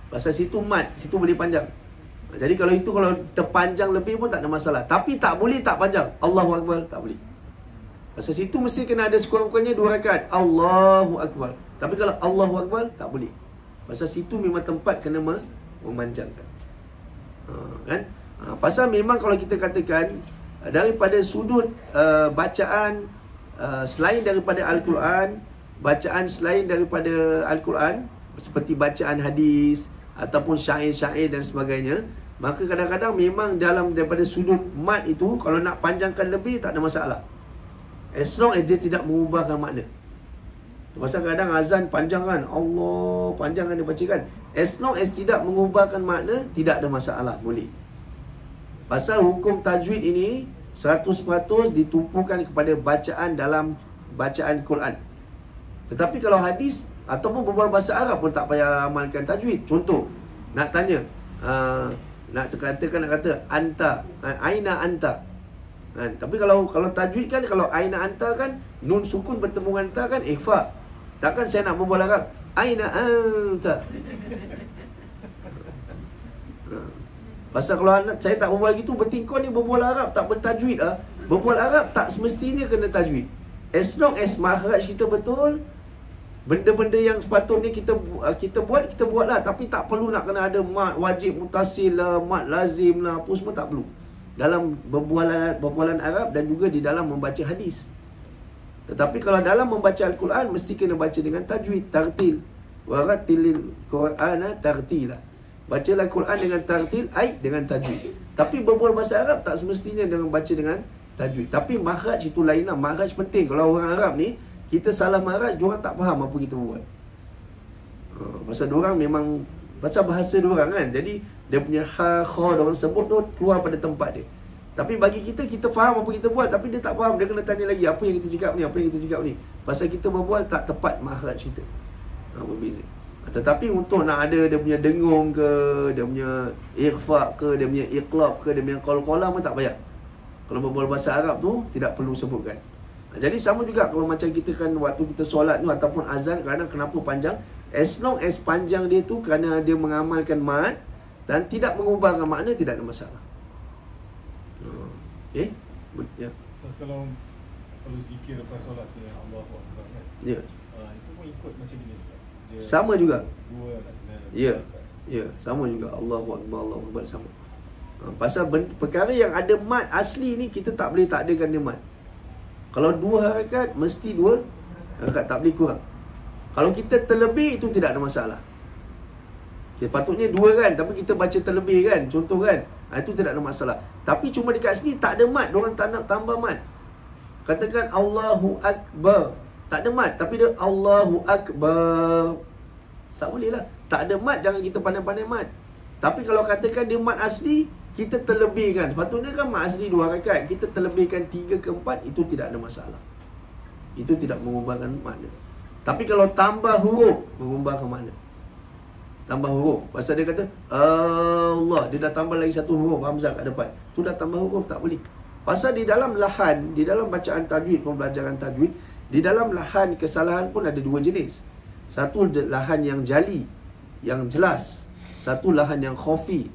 Pasal situ mat, situ boleh panjang. Jadi kalau itu, kalau terpanjang lebih pun tak ada masalah. Tapi tak boleh tak panjang. Allahu Akbar tak boleh. Pasal situ mesti kena ada sekurang-kurangnya 2 rakaat. Allahu Akbar. Tapi kalau Allahu Akbar tak boleh. Pasal situ memang tempat kena memanjangkan. Kan? Pasal memang kalau kita katakan daripada sudut bacaan selain daripada Al-Quran, bacaan selain daripada Al-Quran, seperti bacaan hadis ataupun syair-syair dan sebagainya, maka kadang-kadang memang dalam daripada sudut mat itu, kalau nak panjangkan lebih tak ada masalah, as long as dia tidak mengubahkan makna. Pasal kadang azan panjang kan, Allah panjang kan dia bacakan, as long as tidak mengubahkan makna, tidak ada masalah, boleh. Pasal hukum tajwid ini 100% ditumpukan kepada bacaan dalam bacaan Quran. Tetapi kalau hadis ataupun berbual bahasa Arab pun tak payah amalkan tajwid. Contoh, nak tanya, nak kata anta, aina anta. Kan? Tapi kalau tajwid kan, kalau aina anta kan nun sukun bertemu dengan ta kan ikhfa. Takkan saya nak berbual Arab aina anta. Pasal kalau saya tak berbual gitu, berarti kau ni berbual Arab tak bertajwid ah. Berbual Arab tak semestinya kena tajwid. As long as makhraj kita betul, benda-benda yang sepatutnya kita buatlah. Tapi tak perlu nak kena ada mat wajib mutasil lah, mat lazim lah, apa semua tak perlu. Dalam berbualan Arab dan juga di dalam membaca hadis. Tetapi kalau dalam membaca Al-Quran, mesti kena baca dengan tajwid, tartil. Warattilil Qur'ana tartila. Bacalah Quran dengan tartil, dengan tajwid. Tapi berbual bahasa Arab tak semestinya dengan baca dengan tajwid. Tapi makhraj itu lain lah. Makhraj penting. Kalau orang Arab ni, kita salah makhraj, diorang tak faham apa kita buat. Pasal diorang memang, pasal bahasa diorang kan. Jadi, dia punya ha, kha, diorang sebut tu keluar pada tempat dia. Tapi bagi kita, kita faham apa kita buat. Tapi dia tak faham. Dia kena tanya lagi, apa yang kita cakap ni, apa yang kita cakap ni. Pasal kita berbual tak tepat makhraj kita. Berbeza. Tetapi untuk nak ada dia punya dengung ke, dia punya ikhfa ke, dia punya iqlab ke, dia punya qalqalah pun tak payah. Kalau berbual bahasa Arab tu tidak perlu sebutkan. Jadi sama juga kalau macam kita kan waktu kita solat tu ataupun azan, kerana kenapa panjang? As long as panjang dia tu kerana dia mengamalkan mat dan tidak mengubahkan makna, tidak ada masalah. Ya. So, kalau zikir lepas solat tu yang Allahu Akbar kan? Ya. Itu pun ikut macam ni juga. Sama juga. Dua nak kena. Ya, sama juga. Allahu Akbar, Allahu Akbar sama. Pasal perkara yang ada mat asli ni kita tak boleh tak adakan dia mat. Kalau 2 harakat mesti 2 harakat, tak boleh kurang. Kalau kita terlebih itu tidak ada masalah. Okay, patutnya 2 kan, tapi kita baca terlebih kan, contoh kan, itu tidak ada masalah. Tapi cuma dekat sini tak ada mat, diorang tak nak tambah mat. Katakan Allahu Akbar, tak ada mat, tapi dia Allahu Akbar. Tak boleh lah. Tak ada mat, jangan kita pandai-pandai mat. Tapi kalau katakan dia mat asli, kita terlebihkan. Sepatutnya kan mat asli 2 rakaat, kita terlebihkan 3 ke 4, itu tidak ada masalah. Itu tidak mengubahkan makna. Tapi kalau tambah huruf, mengubahkan makna. Tambah huruf. Pasal dia kata Allah, dia dah tambah lagi 1 huruf hamzah kat depan. Tu dah tambah huruf, tak boleh. Pasal di dalam lahan, di dalam bacaan tajwid, pembelajaran tajwid, di dalam lahan kesalahan pun ada 2 jenis. Satu lahan yang jali, yang jelas. Satu lahan yang khafi,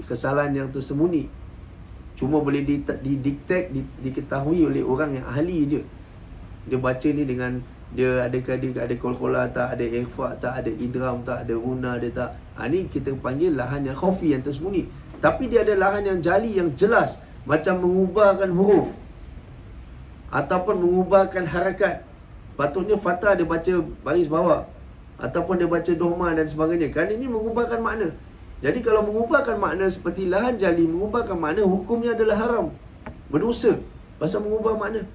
kesalahan yang tersembunyi. Cuma boleh didetect, diketahui oleh orang yang ahli je. Dia baca ni dengan, dia ada qalqalah tak, ada ikhfa tak, ada idram tak, ada guna dia tak. Ni kita panggil lahan yang khafi, yang tersembunyi. Tapi dia ada lahan yang jali, yang jelas. Macam mengubahkan huruf ataupun mengubahkan harakat. Patutnya fathah dia baca baris bawah, ataupun dia baca dhamma dan sebagainya. Kerana ini mengubahkan makna. Jadi kalau mengubahkan makna seperti lahan jali, mengubahkan makna, hukumnya adalah haram, berdosa pasal mengubah makna.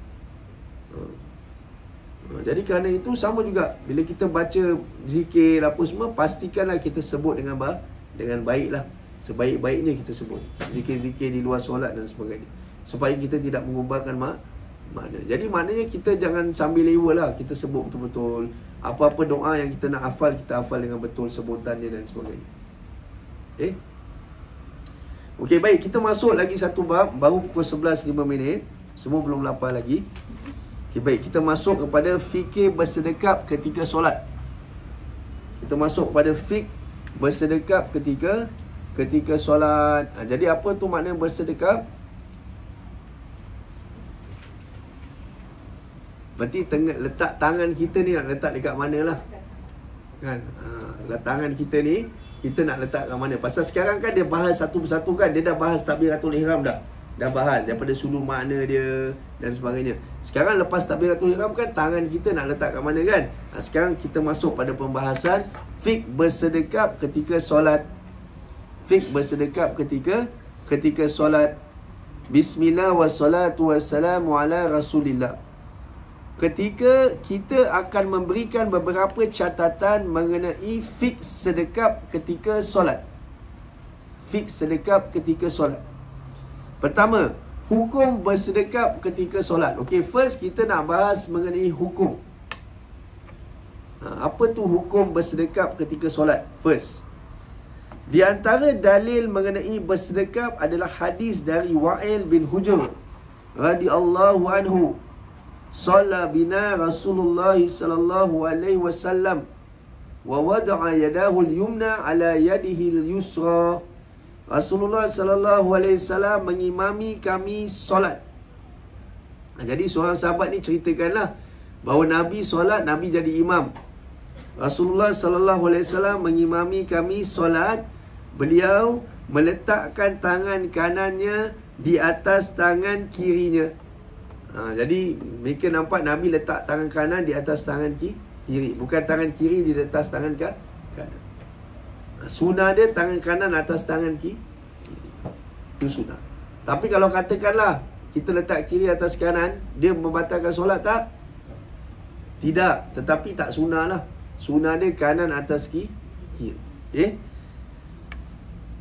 Jadi kerana itu sama juga, bila kita baca zikir apa semua, pastikanlah kita sebut dengan baiklah. Sebaik-baiknya kita sebut zikir-zikir di luar solat dan sebagainya, supaya kita tidak mengubahkan makna. Jadi maknanya kita jangan sambil lewa lah, kita sebut betul-betul. Apa-apa doa yang kita nak hafal, kita hafal dengan betul sebutannya dan sebagainya. Okey, baik, kita masuk lagi satu bab. Baru pukul 11.05. Semua belum lapar lagi. Okey, baik, kita masuk kepada fikir bersedekap ketika solat. Kita masuk kepada fikir bersedekap ketika solat. Jadi apa tu makna bersedekap? Berarti letak tangan kita ni nak letak dekat mana lah kan? Tangan kita ni kita nak letak kat mana? Pasal sekarang kan dia bahas satu persatu kan. Dia dah bahas takbiratul ihram dah bahas daripada suluh makna dia dan sebagainya. Sekarang lepas takbiratul ihram kan, tangan kita nak letak kat mana kan? Sekarang kita masuk pada pembahasan fiqh bersedekap ketika solat. Fiqh bersedekap ketika solat. Bismillah wassalatu wassalamu ala rasulillah. Ketika kita akan memberikan beberapa catatan mengenai fiqh sedekap ketika solat. Fiqh sedekap ketika solat. Pertama, hukum bersedekap ketika solat. Okey, first kita nak bahas mengenai hukum. Apa tu hukum bersedekap ketika solat? First, Di antara dalil mengenai bersedekap adalah hadis dari Wa'il bin Hujr radhiyallahu anhu. Shalla bina Rasulullah sallallahu alaihi wasallam wa wada'a yadahu al-yumna ala yadihi al-yusra. Rasulullah sallallahu alaihi wasallam mengimami kami solat. Jadi seorang sahabat ni ceritakanlah bahawa Nabi solat, Nabi jadi imam. Rasulullah sallallahu alaihi wasallam mengimami kami solat. Beliau meletakkan tangan kanannya di atas tangan kirinya. Jadi mereka nampak Nabi letak tangan kanan di atas tangan kiri. Bukan tangan kiri di atas tangan kanan. Sunnah dia tangan kanan atas tangan kiri. Itu sunnah. Tapi kalau katakanlah kita letak kiri atas kanan, dia membatalkan solat tak? Tidak. Tetapi tak sunnah lah. Sunnah dia kanan atas kiri.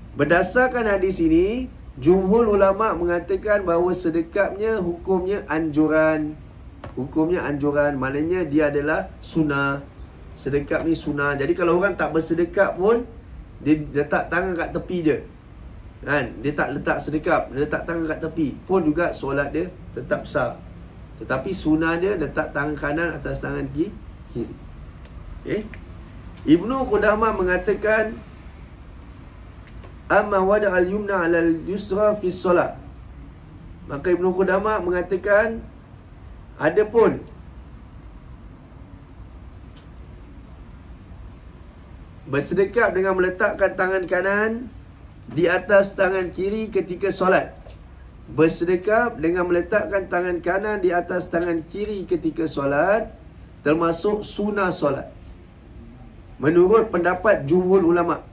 Berdasarkan hadis ini, jumhur ulama mengatakan bahawa sedekapnya hukumnya anjuran. Hukumnya anjuran, maknanya dia adalah sunnah. Sedekap ni sunnah. Jadi kalau orang tak bersedekap pun, dia letak tangan kat tepi je, kan? Dia tak letak sedekap, dia letak tangan kat tepi, pun juga solat dia tetap sah. Tetapi sunnah dia letak tangan kanan atas tangan kiri. Ibnu Qudamah mengatakan, amma wada al-yumna ala al-yusra fi solat. Maka Ibnu Qudamah mengatakan, adapun bersedekap dengan meletakkan tangan kanan di atas tangan kiri ketika solat. Bersedekap dengan meletakkan tangan kanan di atas tangan kiri ketika solat termasuk sunnah solat, menurut pendapat jumhur ulama.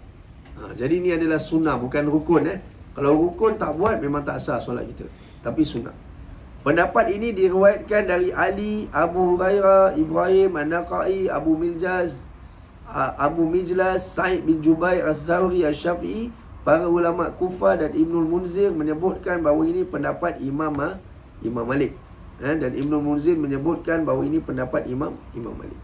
Jadi ini adalah sunnah, bukan rukun. Kalau rukun tak buat, memang tak sah solat kita. Tapi sunnah. Pendapat ini diriwayatkan dari Ali, Abu Hurairah, Ibrahim An-Naqai, Abu Mijlas, Sa'id bin Jubair Al-Thawri Al-Syafi'i. Para ulama Kufah dan Ibnul Munzir menyebutkan bahawa ini pendapat Imam Malik. Dan Ibnul Munzir menyebutkan bahawa ini pendapat Imam Malik.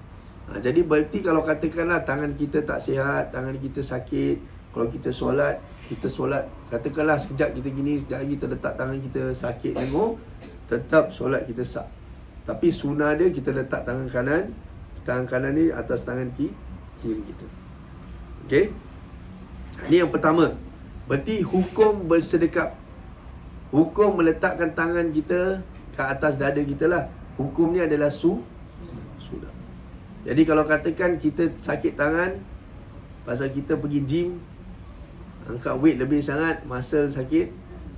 Jadi berarti kalau katakanlah tangan kita tak sihat, tangan kita sakit, kalau kita solat, katakanlah sekejap kita gini, sekejap lagi kita letak tangan kita sakit, tengok, tetap solat kita sah. Tapi sunnah dia kita letak tangan kanan ni atas tangan kiri kita. Okey. Ini yang pertama. Berarti hukum bersedekap, hukum meletakkan tangan kita ke atas dada kita lah. Hukumnya adalah sunnah. Jadi kalau katakan kita sakit tangan pasal kita pergi gym, angkat weight lebih sangat, muscle sakit,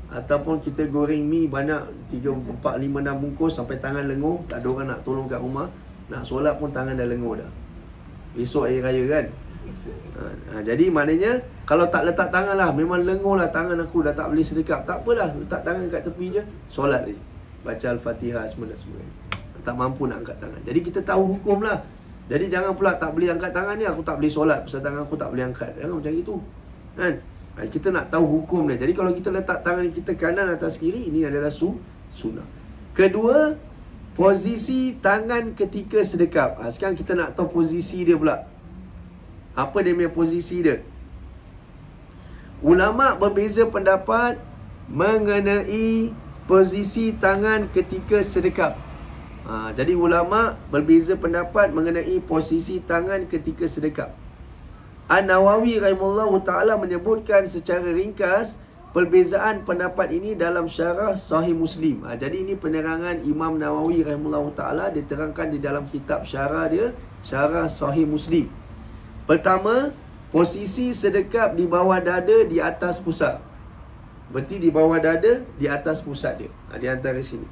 ataupun kita goreng mi banyak 3, 4, 5, 6 bungkus sampai tangan lengur, tak ada orang nak tolong kat rumah, nak solat pun tangan dah lengur dah. Besok air raya kan. Jadi maknanya kalau tak letak tangan lah, memang lengur lah tangan aku, dah tak boleh sedekap, tak apalah, letak tangan kat tepi je, solat je, baca Al-Fatihah semua dan sebagainya. Tak mampu nak angkat tangan. Jadi kita tahu hukum lah. Jadi jangan pula tak boleh angkat tangan ni, aku tak boleh solat pasal tangan aku tak boleh angkat. Jangan macam itu, kan? Kita nak tahu hukum dia. Jadi kalau kita letak tangan kita kanan atas kiri, ini adalah sunnah. Kedua, posisi tangan ketika sedekap. Sekarang kita nak tahu posisi dia pula. Apa dia punya posisi dia? Ulama berbeza pendapat mengenai posisi tangan ketika sedekap. Jadi ulama berbeza pendapat mengenai posisi tangan ketika sedekap. An-Nawawi rahimahullah ta'ala menyebutkan secara ringkas perbezaan pendapat ini dalam syarah Sahih Muslim. Jadi ini penerangan Imam Nawawi rahimahullah ta'ala, diterangkan di dalam kitab syarah dia, syarah Sahih Muslim. Pertama, posisi sedekap di bawah dada, di atas pusat. Berarti di bawah dada, di atas pusat dia, di antara sini.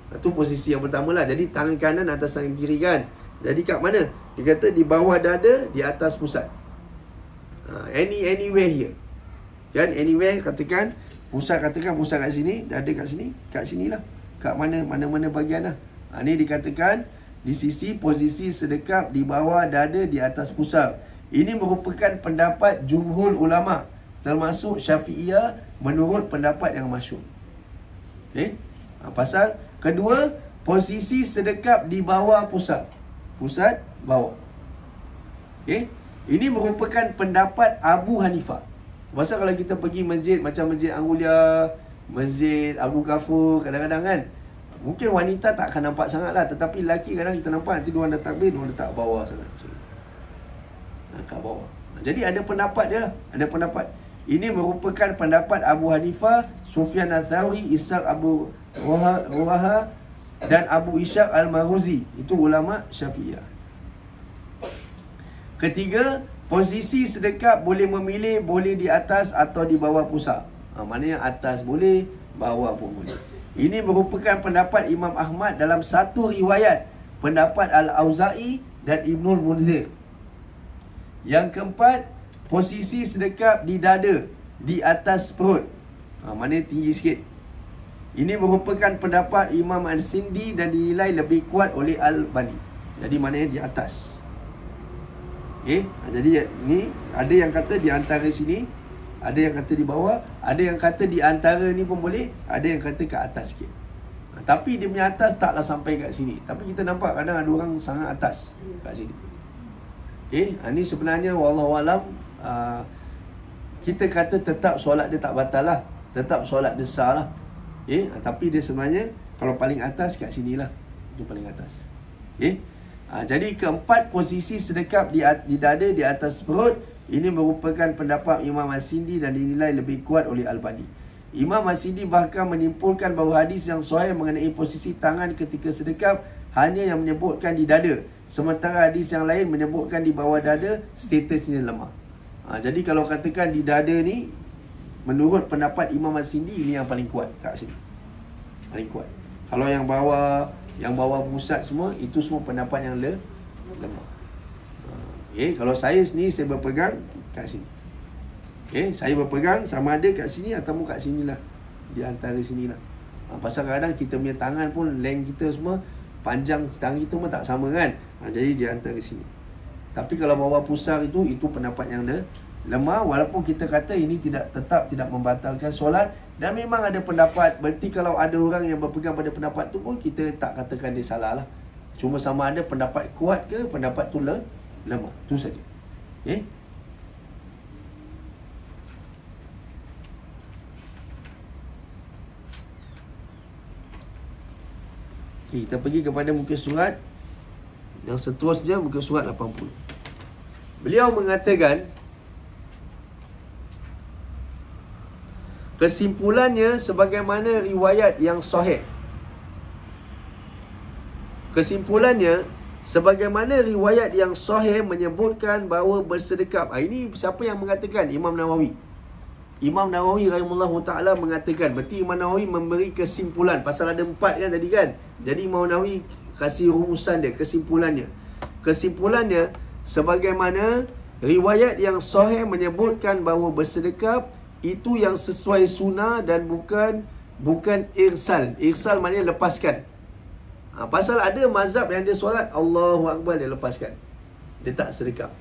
Itu posisi yang pertama lah. Jadi tangan kanan atas tangan kiri kan. Jadi kat mana? Dia kata di bawah dada, di atas pusat. Anywhere here, kan? Anywhere, katakan pusat, katakan pusat kat sini, dada kat sini, kat sinilah, kat mana-mana bahagian lah. Ini dikatakan di sisi posisi sedekap di bawah dada, di atas pusat. Ini merupakan pendapat jumhur ulama, termasuk Syafi'iyah, menurut pendapat yang masyhur. Pasal kedua, posisi sedekap di bawah pusat. Pusat bawah. Ini merupakan pendapat Abu Hanifah. Pasal kalau kita pergi masjid macam Masjid Anggulia, Masjid Abu Ghafur, kadang-kadang kan, mungkin wanita tak akan nampak sangat lah. Tetapi lelaki kadang kita nampak, nanti diorang dah takbir, diorang letak bawah sangat. Kat bawah. Jadi ada pendapat dia lah. Ada pendapat. Ini merupakan pendapat Abu Hanifah, Sufyan Ats-Tsauri, Ishaq Abu Ruwaha dan Abu Ishaq Al-Maruzi. Itu ulama Syafi'iyah. Ketiga, posisi sedekap boleh memilih, boleh di atas atau di bawah pusar. Maknanya atas boleh, bawah pun boleh. Ini merupakan pendapat Imam Ahmad dalam satu riwayat, pendapat Al-Auza'i dan Ibnul Munzir. Yang keempat, posisi sedekap di dada, di atas perut. Maknanya tinggi sikit. Ini merupakan pendapat Imam Al-Sindi dan dinilai lebih kuat oleh Al-Bani. Jadi maknanya di atas. Jadi ni ada yang kata di antara sini, ada yang kata di bawah, ada yang kata di antara ni pun boleh, ada yang kata ke atas sikit. Tapi dia punya atas taklah sampai kat sini. Tapi kita nampak kadang ada orang sangat atas kat sini. Ni sebenarnya wallahualam, kita kata tetap solat dia tak batal lah, tetap solat dia sah lah. Tapi dia sebenarnya kalau paling atas kat sini lah, itu paling atas. Jadi keempat, posisi sedekap di dada, di atas perut. Ini merupakan pendapat Imam As-Sindi dan dinilai lebih kuat oleh Al-Bani. Imam As-Sindi bahkan menyimpulkan bahawa hadis yang sahih mengenai posisi tangan ketika sedekap hanya yang menyebutkan di dada, sementara hadis yang lain menyebutkan di bawah dada, statusnya lemah. Jadi kalau katakan di dada ni, menurut pendapat Imam As-Sindi, ini yang paling kuat kat sini, paling kuat. Kalau yang bawah pusat semua, itu semua pendapat yang lemah. Kalau saya sendiri, saya berpegang kat sini. Saya berpegang sama ada kat sini atau kat sini lah, di antara sini lah. Pasal kadang kita punya tangan pun, length kita semua, panjang tangan kita pun tak sama kan. Jadi di antara sini. Tapi kalau bawah pusar itu pendapat yang lemah. Walaupun kita kata ini tetap tidak membatalkan solat. Dan memang ada pendapat, berarti kalau ada orang yang berpegang pada pendapat tu pun, kita tak katakan dia salah lah. Cuma sama ada pendapat kuat ke pendapat tu lemah. Itu saja. Kita pergi kepada muka surat yang seterusnya, muka surat 80. Beliau mengatakan, kesimpulannya sebagaimana riwayat yang sahih. Kesimpulannya sebagaimana riwayat yang sahih menyebutkan bahawa bersedekap. Ini siapa yang mengatakan? Imam Nawawi. Imam Nawawi rahimahullahu ta'ala mengatakan. Berarti Imam Nawawi memberi kesimpulan. Pasal ada 4 kan tadi kan. Jadi Imam Nawawi kasih rumusan dia, kesimpulannya. Kesimpulannya, sebagaimana riwayat yang sahih menyebutkan bahawa bersedekap itu yang sesuai sunnah dan bukan irsal. Irsal maknanya lepaskan. Pasal ada mazhab yang dia solat Allahu Akbar, dia lepaskan, dia tak sedekap.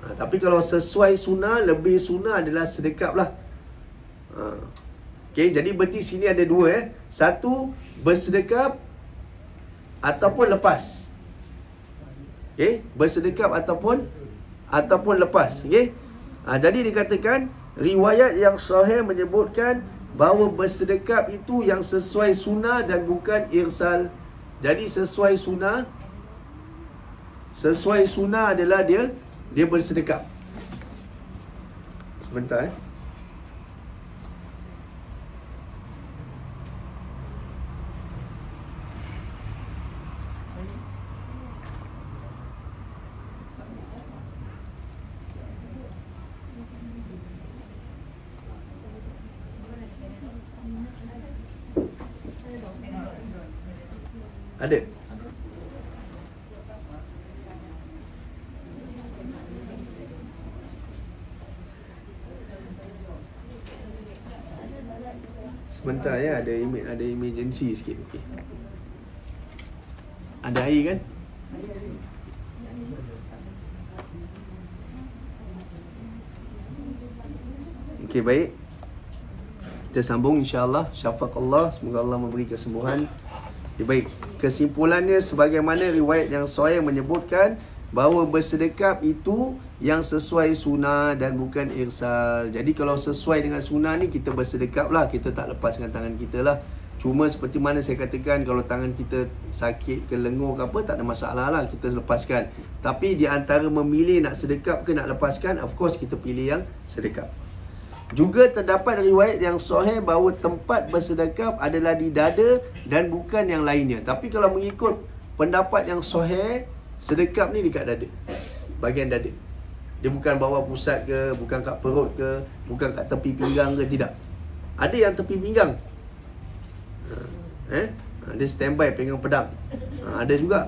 Tapi kalau sesuai sunnah, lebih sunnah adalah sedekap lah. Jadi berarti sini ada dua. Satu, bersedekap ataupun lepas. Bersedekap ataupun lepas. Jadi dikatakan riwayat yang sahih menyebutkan bahawa bersedekap itu yang sesuai sunnah dan bukan irsal. Jadi sesuai sunnah adalah dia bersedekap. Sebentar. Ada. Sebentar ya, ada emergency sikit. Okey. Ada air kan? Okey, baik. Kita sambung insya-Allah. Syafaqallah, semoga Allah memberi kesembuhan. Baik, kesimpulannya sebagaimana riwayat yang sahih menyebutkan bahawa bersedekap itu yang sesuai sunnah dan bukan irsal. Jadi kalau sesuai dengan sunnah ni, kita bersedekap lah, kita tak lepaskan tangan kita lah. Cuma seperti mana saya katakan, kalau tangan kita sakit ke lengur ke apa, tak ada masalah lah, kita lepaskan. Tapi di antara memilih nak sedekap ke nak lepaskan, of course kita pilih yang sedekap. Juga terdapat riwayat yang sahih bahawa tempat bersedekap adalah di dada dan bukan yang lainnya. Tapi kalau mengikut pendapat yang sahih, sedekap ni dekat dada, bahagian dada. Dia bukan bawah pusat ke, bukan kat perut ke, bukan kat tepi pinggang ke, tidak. Ada yang tepi pinggang, dia standby pegang pedang, ada juga.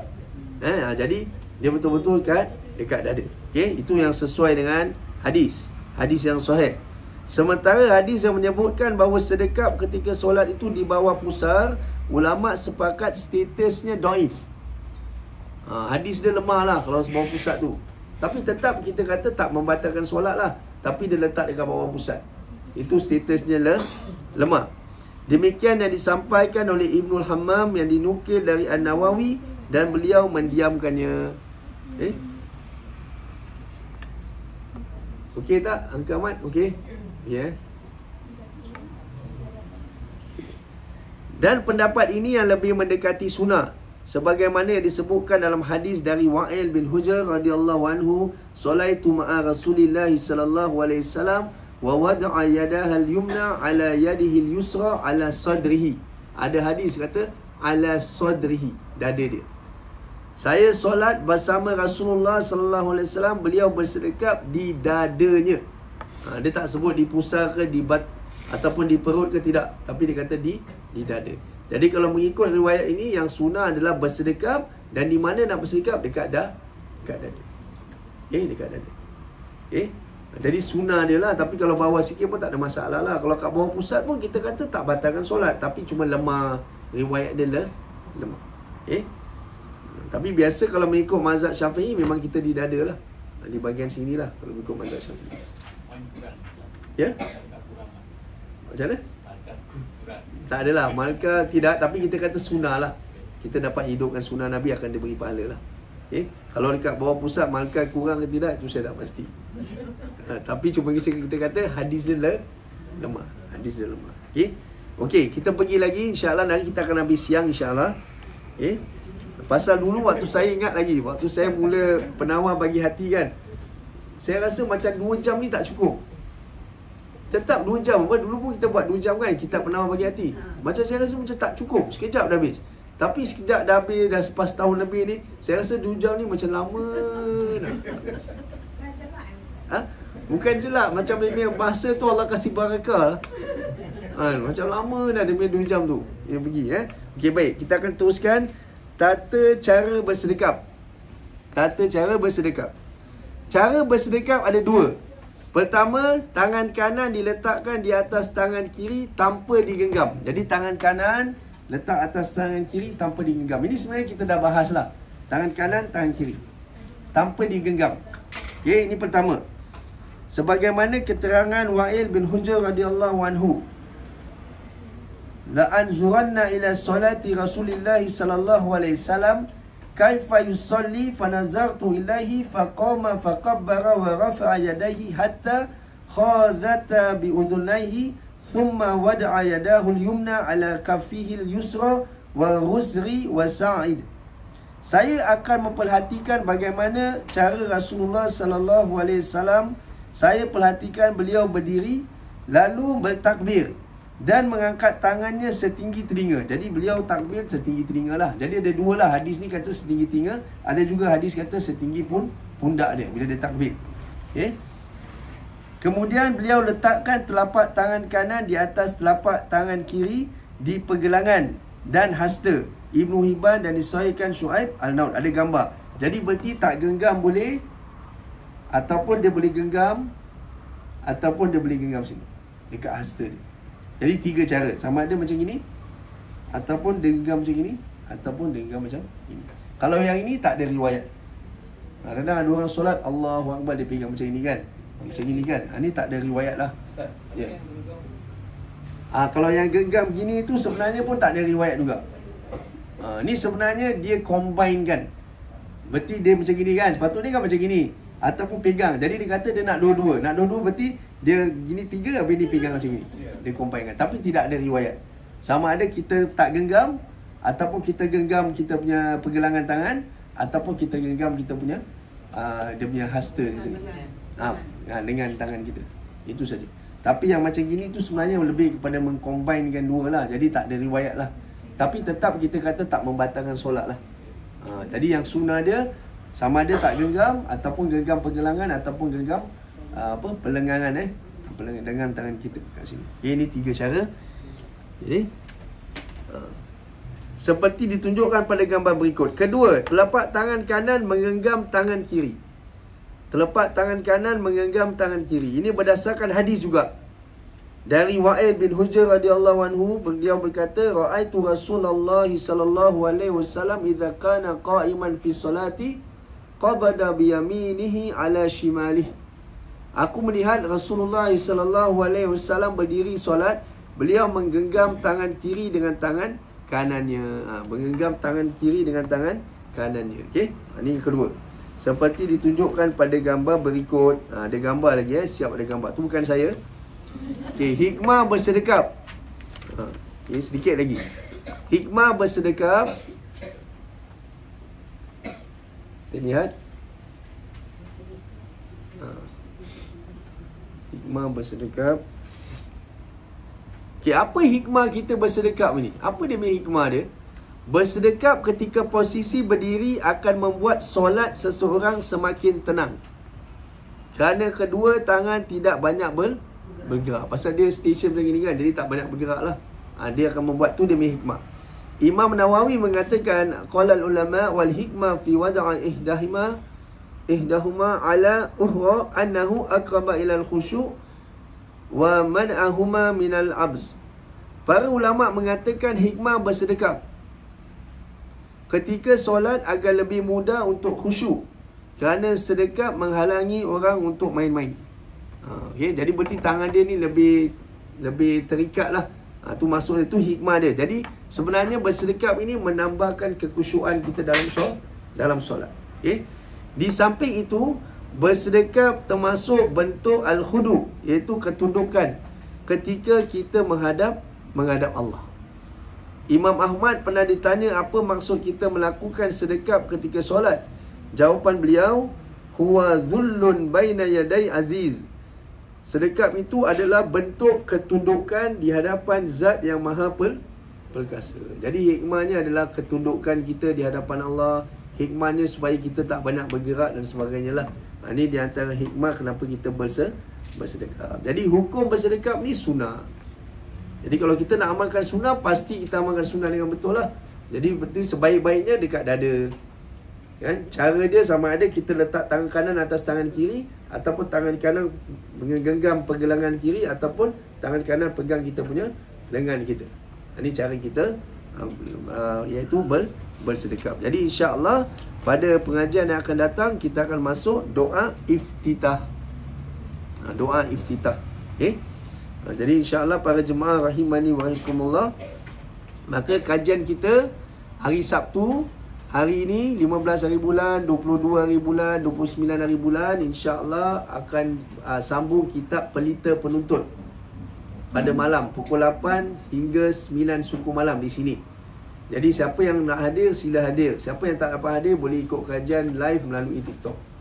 Jadi dia betul-betul dekat dada. Okey, itu yang sesuai dengan hadis yang sahih. Sementara hadis yang menyebutkan bahawa sedekap ketika solat itu di bawah pusar, ulama sepakat statusnya dhaif. Hadis dia lemah lah kalau bawah pusat tu. Tapi tetap kita kata tak membatalkan solat lah, tapi dia letak dekat bawah pusat, itu statusnya lemah. Demikian yang disampaikan oleh Ibnul Hammam yang dinukil dari An-Nawawi, dan beliau mendiamkannya. Okey tak Angka Ahmad? Okey. Ya. Dan pendapat ini yang lebih mendekati sunnah, sebagaimana yang disebutkan dalam hadis dari Wa'il bin Hujr radhiyallahu anhu, "Salaitu ma'a Rasulillah sallallahu alaihi wasallam wa wada'a yadaha al-yumna ala yadihi al-yusra ala sadrihi." Ada hadis kata ala sadrihi, dada dia. Saya solat bersama Rasulullah sallallahu alaihi wasallam, beliau bersedekap di dadanya. Dia tak sebut di pusar ke, di ataupun di perut ke, tidak, tapi dia kata di dada. Jadi kalau mengikut riwayat ini, yang sunnah adalah bersedekap, dan di mana nak bersedekap? Dekat dada. Dekat dada. Jadi sunnah dia lah. Tapi kalau bawah sikit pun tak ada masalah lah. Kalau kat bawah pusat pun kita kata tak batalkan solat, tapi cuma lemah, riwayat dia lemah. Tapi biasa kalau mengikut mazhab Syafi'i, memang kita di dada lah, di bahagian sini lah kalau mengikut mazhab Syafi'i. Ya? Macam mana? Tak adalah markah, tidak. Tapi kita kata sunnah lah, kita dapat hidupkan sunnah Nabi, akan diberi pahala lah. Kalau dekat bawah pusat markah kurang ke tidak, itu saya tak pasti. Tapi cuma kita kata hadis dia lemah. Okey, kita pergi lagi. InsyaAllah nanti kita akan habis siang insyaAllah. Pasal dulu waktu saya ingat lagi, waktu saya mula penawar bagi hati kan, saya rasa macam 2 jam ni tak cukup. Tetap 2 jam. Dulu pun kita buat 2 jam kan, kitab penawar bagi hati. Macam saya rasa macam tak cukup, sekejap dah habis. Tapi sekejap dah habis, dah lepas tahun lebih ni, saya rasa 2 jam ni macam lama dah. Bukan jelak, macam dia punya masa tu Allah kasih barakah. Macam lama dah dia punya 2 jam tu yang pergi. Okey, baik, kita akan teruskan tata cara bersedekap. Cara bersedekap ada 2. Pertama, tangan kanan diletakkan di atas tangan kiri tanpa digenggam. Jadi tangan kanan letak atas tangan kiri tanpa digenggam. Ini sebenarnya kita dah bahas lah. Tangan kanan, tangan kiri, tanpa digenggam. Okey, ini pertama. Sebagaimana keterangan Wa'il bin Hujr radhiyallahu anhu, "La anzuranna ila salati Rasulillah sallallahu alaihi wasallam kaifa yusalli fanazartu ilaihi faqama faqabbara wa rafa'a yadayhi hatta khadhata bi udhunayhi thumma wada'a yadahu al-yumna ala kaffihi al-yusra wa rusri wa sa'id." Saya akan memperhatikan bagaimana cara Rasulullah sallallahu alaihi wasallam. Saya perhatikan beliau berdiri lalu bertakbir dan mengangkat tangannya setinggi telinga. Jadi beliau takbir setinggi telinga lah. Jadi ada 2 lah. Hadis ni kata setinggi telinga, ada juga hadis kata setinggi pundak dia bila dia takbir. Kemudian beliau letakkan telapak tangan kanan di atas telapak tangan kiri di pergelangan dan hasta. Ibnu Hibban dan disahihkan Syuaib Al-Naud, ada gambar. Jadi berarti tak genggam boleh, ataupun dia boleh genggam, ataupun dia boleh genggam sini dekat hasta dia. Jadi 3 cara, sama ada macam ini, ataupun dia genggam macam ini, ataupun dia genggam macam ini. Kalau yang ini tak ada riwayat. Kadang-kadang ada orang solat Allahu Akbar, dia pegang macam ini kan, macam ini kan. Ini tak ada riwayat lah. Kalau yang genggam gini tu sebenarnya pun tak ada riwayat juga. Ni sebenarnya dia combine kan. berarti dia macam gini kan, sepatutnya kan macam gini, ataupun pegang. Jadi dia kata dia nak dua-dua. Nak dua-dua berarti dia gini 3, habis dia pegang macam gini. Dia combine kan. Tapi tidak ada riwayat. Sama ada kita tak genggam, ataupun kita genggam kita punya pergelangan tangan, ataupun kita genggam kita punya dia punya hasta di sini. Dengan tangan kita. Itu saja. Tapi yang macam gini tu sebenarnya lebih kepada mengkombinekan dua lah. Jadi tak ada riwayat lah. Tapi tetap kita kata tak membatalkan solat lah. Jadi yang sunnah dia sama ada tak genggam, ataupun genggam pergelangan, ataupun genggam perlengangan dengan tangan kita kat sini. Ini 3 cara. Jadi seperti ditunjukkan pada gambar berikut. Kedua, telapak tangan kanan menggenggam tangan kiri. Telapak tangan kanan menggenggam tangan kiri. Ini berdasarkan hadis juga. Dari Wa'il bin Hujr radhiyallahu anhu, beliau berkata, ra'aitu Rasulullah sallallahu alaihi wasallam idza kana qa'iman fi salati qabada bi yaminihi ala shimalih. Aku melihat Rasulullah sallallahu alaihi wasallam berdiri solat, beliau menggenggam tangan kiri dengan tangan kanannya. Menggenggam tangan kiri dengan tangan kanannya. Okey, ini kedua. Seperti ditunjukkan pada gambar berikut. Ada gambar lagi siap ada gambar. Tu bukan saya. Okey, hikmah bersedekap. Ini sedikit lagi. Hikmah bersedekap. Kita lihat. Hikmah bersedekap. Okey, apa hikmah kita bersedekap ni? Apa dia punya hikmah dia? Bersedekap ketika posisi berdiri akan membuat solat seseorang semakin tenang. Kerana kedua tangan tidak banyak bergerak. Pasal dia station macam ni kan, jadi tak banyak bergerak lah. Dia akan membuat tu dia punya hikmah. Imam Nawawi mengatakan, qala ulama wal hikmah fi wada'a ihdahuma ala uhra annahu aqraba ila al-khusyu' wa man'ahuma min al-abz. Para ulama mengatakan hikmah bersedekap ketika solat agar lebih mudah untuk khusyuk, kerana sedekap menghalangi orang untuk main-main. Okay, jadi berarti tangan dia ni lebih terikat lah. Tu maksudnya, tu hikmah dia. Jadi sebenarnya bersedekap ini menambahkan kekhusyuan kita dalam solat. Okay. Di samping itu, bersedekap termasuk bentuk al-khudu, iaitu ketundukan ketika kita menghadap Allah. Imam Ahmad pernah ditanya apa maksud kita melakukan sedekap ketika solat. Jawapan beliau, huwa dhullun baina yaday aziz. Sedekap itu adalah bentuk ketundukan di hadapan zat yang maha perkasa. Jadi hikmahnya adalah ketundukan kita di hadapan Allah. Hikmahnya supaya kita tak banyak bergerak dan sebagainya lah. Ini di antara hikmah kenapa kita bersedekap. Jadi hukum bersedekap ni sunnah. Jadi kalau kita nak amalkan sunnah, pasti kita amalkan sunnah dengan betul lah. Jadi betul sebaik-baiknya dekat dada. Kan? Cara dia sama ada kita letak tangan kanan atas tangan kiri, ataupun tangan kanan menggenggam pergelangan kiri, ataupun tangan kanan pegang kita punya lengan kita. Ini cara kita iaitu bersedekap. Jadi insya-Allah pada pengajian yang akan datang kita akan masuk doa iftitah. Doa iftitah. Okey. Jadi insya-Allah para jemaah rahimani wa rahimakumullah, maka kajian kita hari Sabtu, hari ini 15 hari bulan, 22 hari bulan, 29 hari bulan, insya-Allah akan sambung kitab Pelita Penuntut pada malam pukul 8 hingga 9 suku malam di sini. Jadi siapa yang nak hadir sila hadir. Siapa yang tak dapat hadir boleh ikut kajian live melalui TikTok.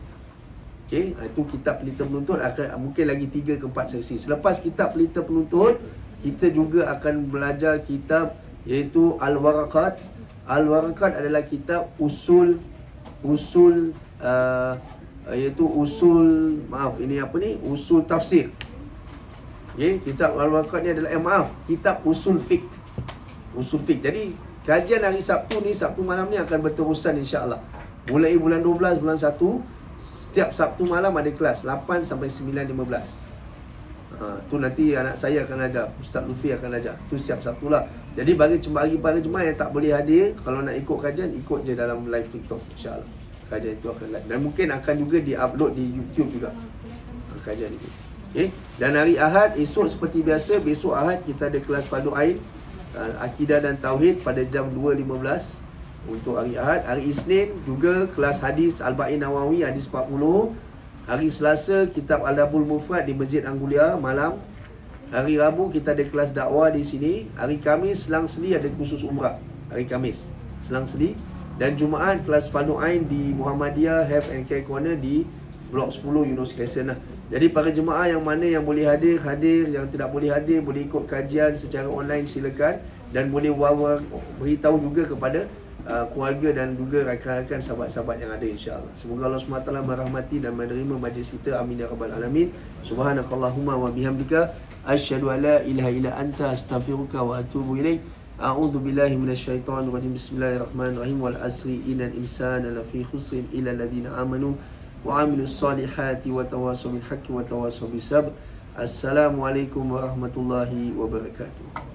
Okey, itu kitab Pelita Penuntut akan mungkin lagi 3 ke 4 sesi. Selepas kitab Pelita Penuntut, kita juga akan belajar kitab iaitu Al-Waraqat. Al-Waraqat adalah kitab usul usul tafsir. Okey, kitab Al-Waraqat ni adalah kitab usul fiqh. Usul fiqh. Jadi kajian hari Sabtu ni, Sabtu malam ni akan berterusan insya-Allah. Mulai bulan 12 bulan 1, setiap Sabtu malam ada kelas 8 sampai 9.15. Tu nanti anak saya akan ajar, Ustaz Lufi akan ajar. Tu setiap Sabtu lah. Jadi bagi para jemaah yang tak boleh hadir, kalau nak ikut kajian, ikut je dalam live TikTok insya-Allah. Kajian itu akan live dan mungkin akan juga di-upload di YouTube juga. Kajian itu. Okey. Dan hari Ahad esok seperti biasa, besok Ahad kita ada kelas Fardu Ain, akidah dan tauhid pada jam 2.15. untuk hari Ahad. Hari Isnin juga kelas hadis Al-Ba'in Nawawi hadis 40. Hari Selasa kitab Al-Adabul Mufrad di Masjid Anggulia malam. Hari Rabu kita ada kelas dakwah di sini. Hari Khamis selang seli ada khusus umrah. Hari Khamis selang seli. Dan Jumaat kelas Fardu Ain di Muhammadiyah Health and Care Corner di Blok 10 Yunus Crescent lah. Jadi para jemaah yang mana yang boleh hadir, yang tidak boleh hadir boleh ikut kajian secara online silakan. Dan boleh beritahu juga kepada keluarga dan juga rakan-rakan sahabat-sahabat yang ada, insya-Allah. Semoga Allah SWT merahmati dan menerima majlis kita. Amin ya rabbal alamin. Subhanakallahumma wa bihamdika asyhadu an la ilaha illa anta astaghfiruka wa atubu ilaik. A'udzu billahi minasyaitonir rajim. Bismillahirrahmanirrahim. Wal asri innal insana lafi khusrin illa alladziina amanu wa 'amilus solihati wa tawassaw bil haqqi wa tawassaw bis sabr. Assalamualaikum warahmatullahi wabarakatuh.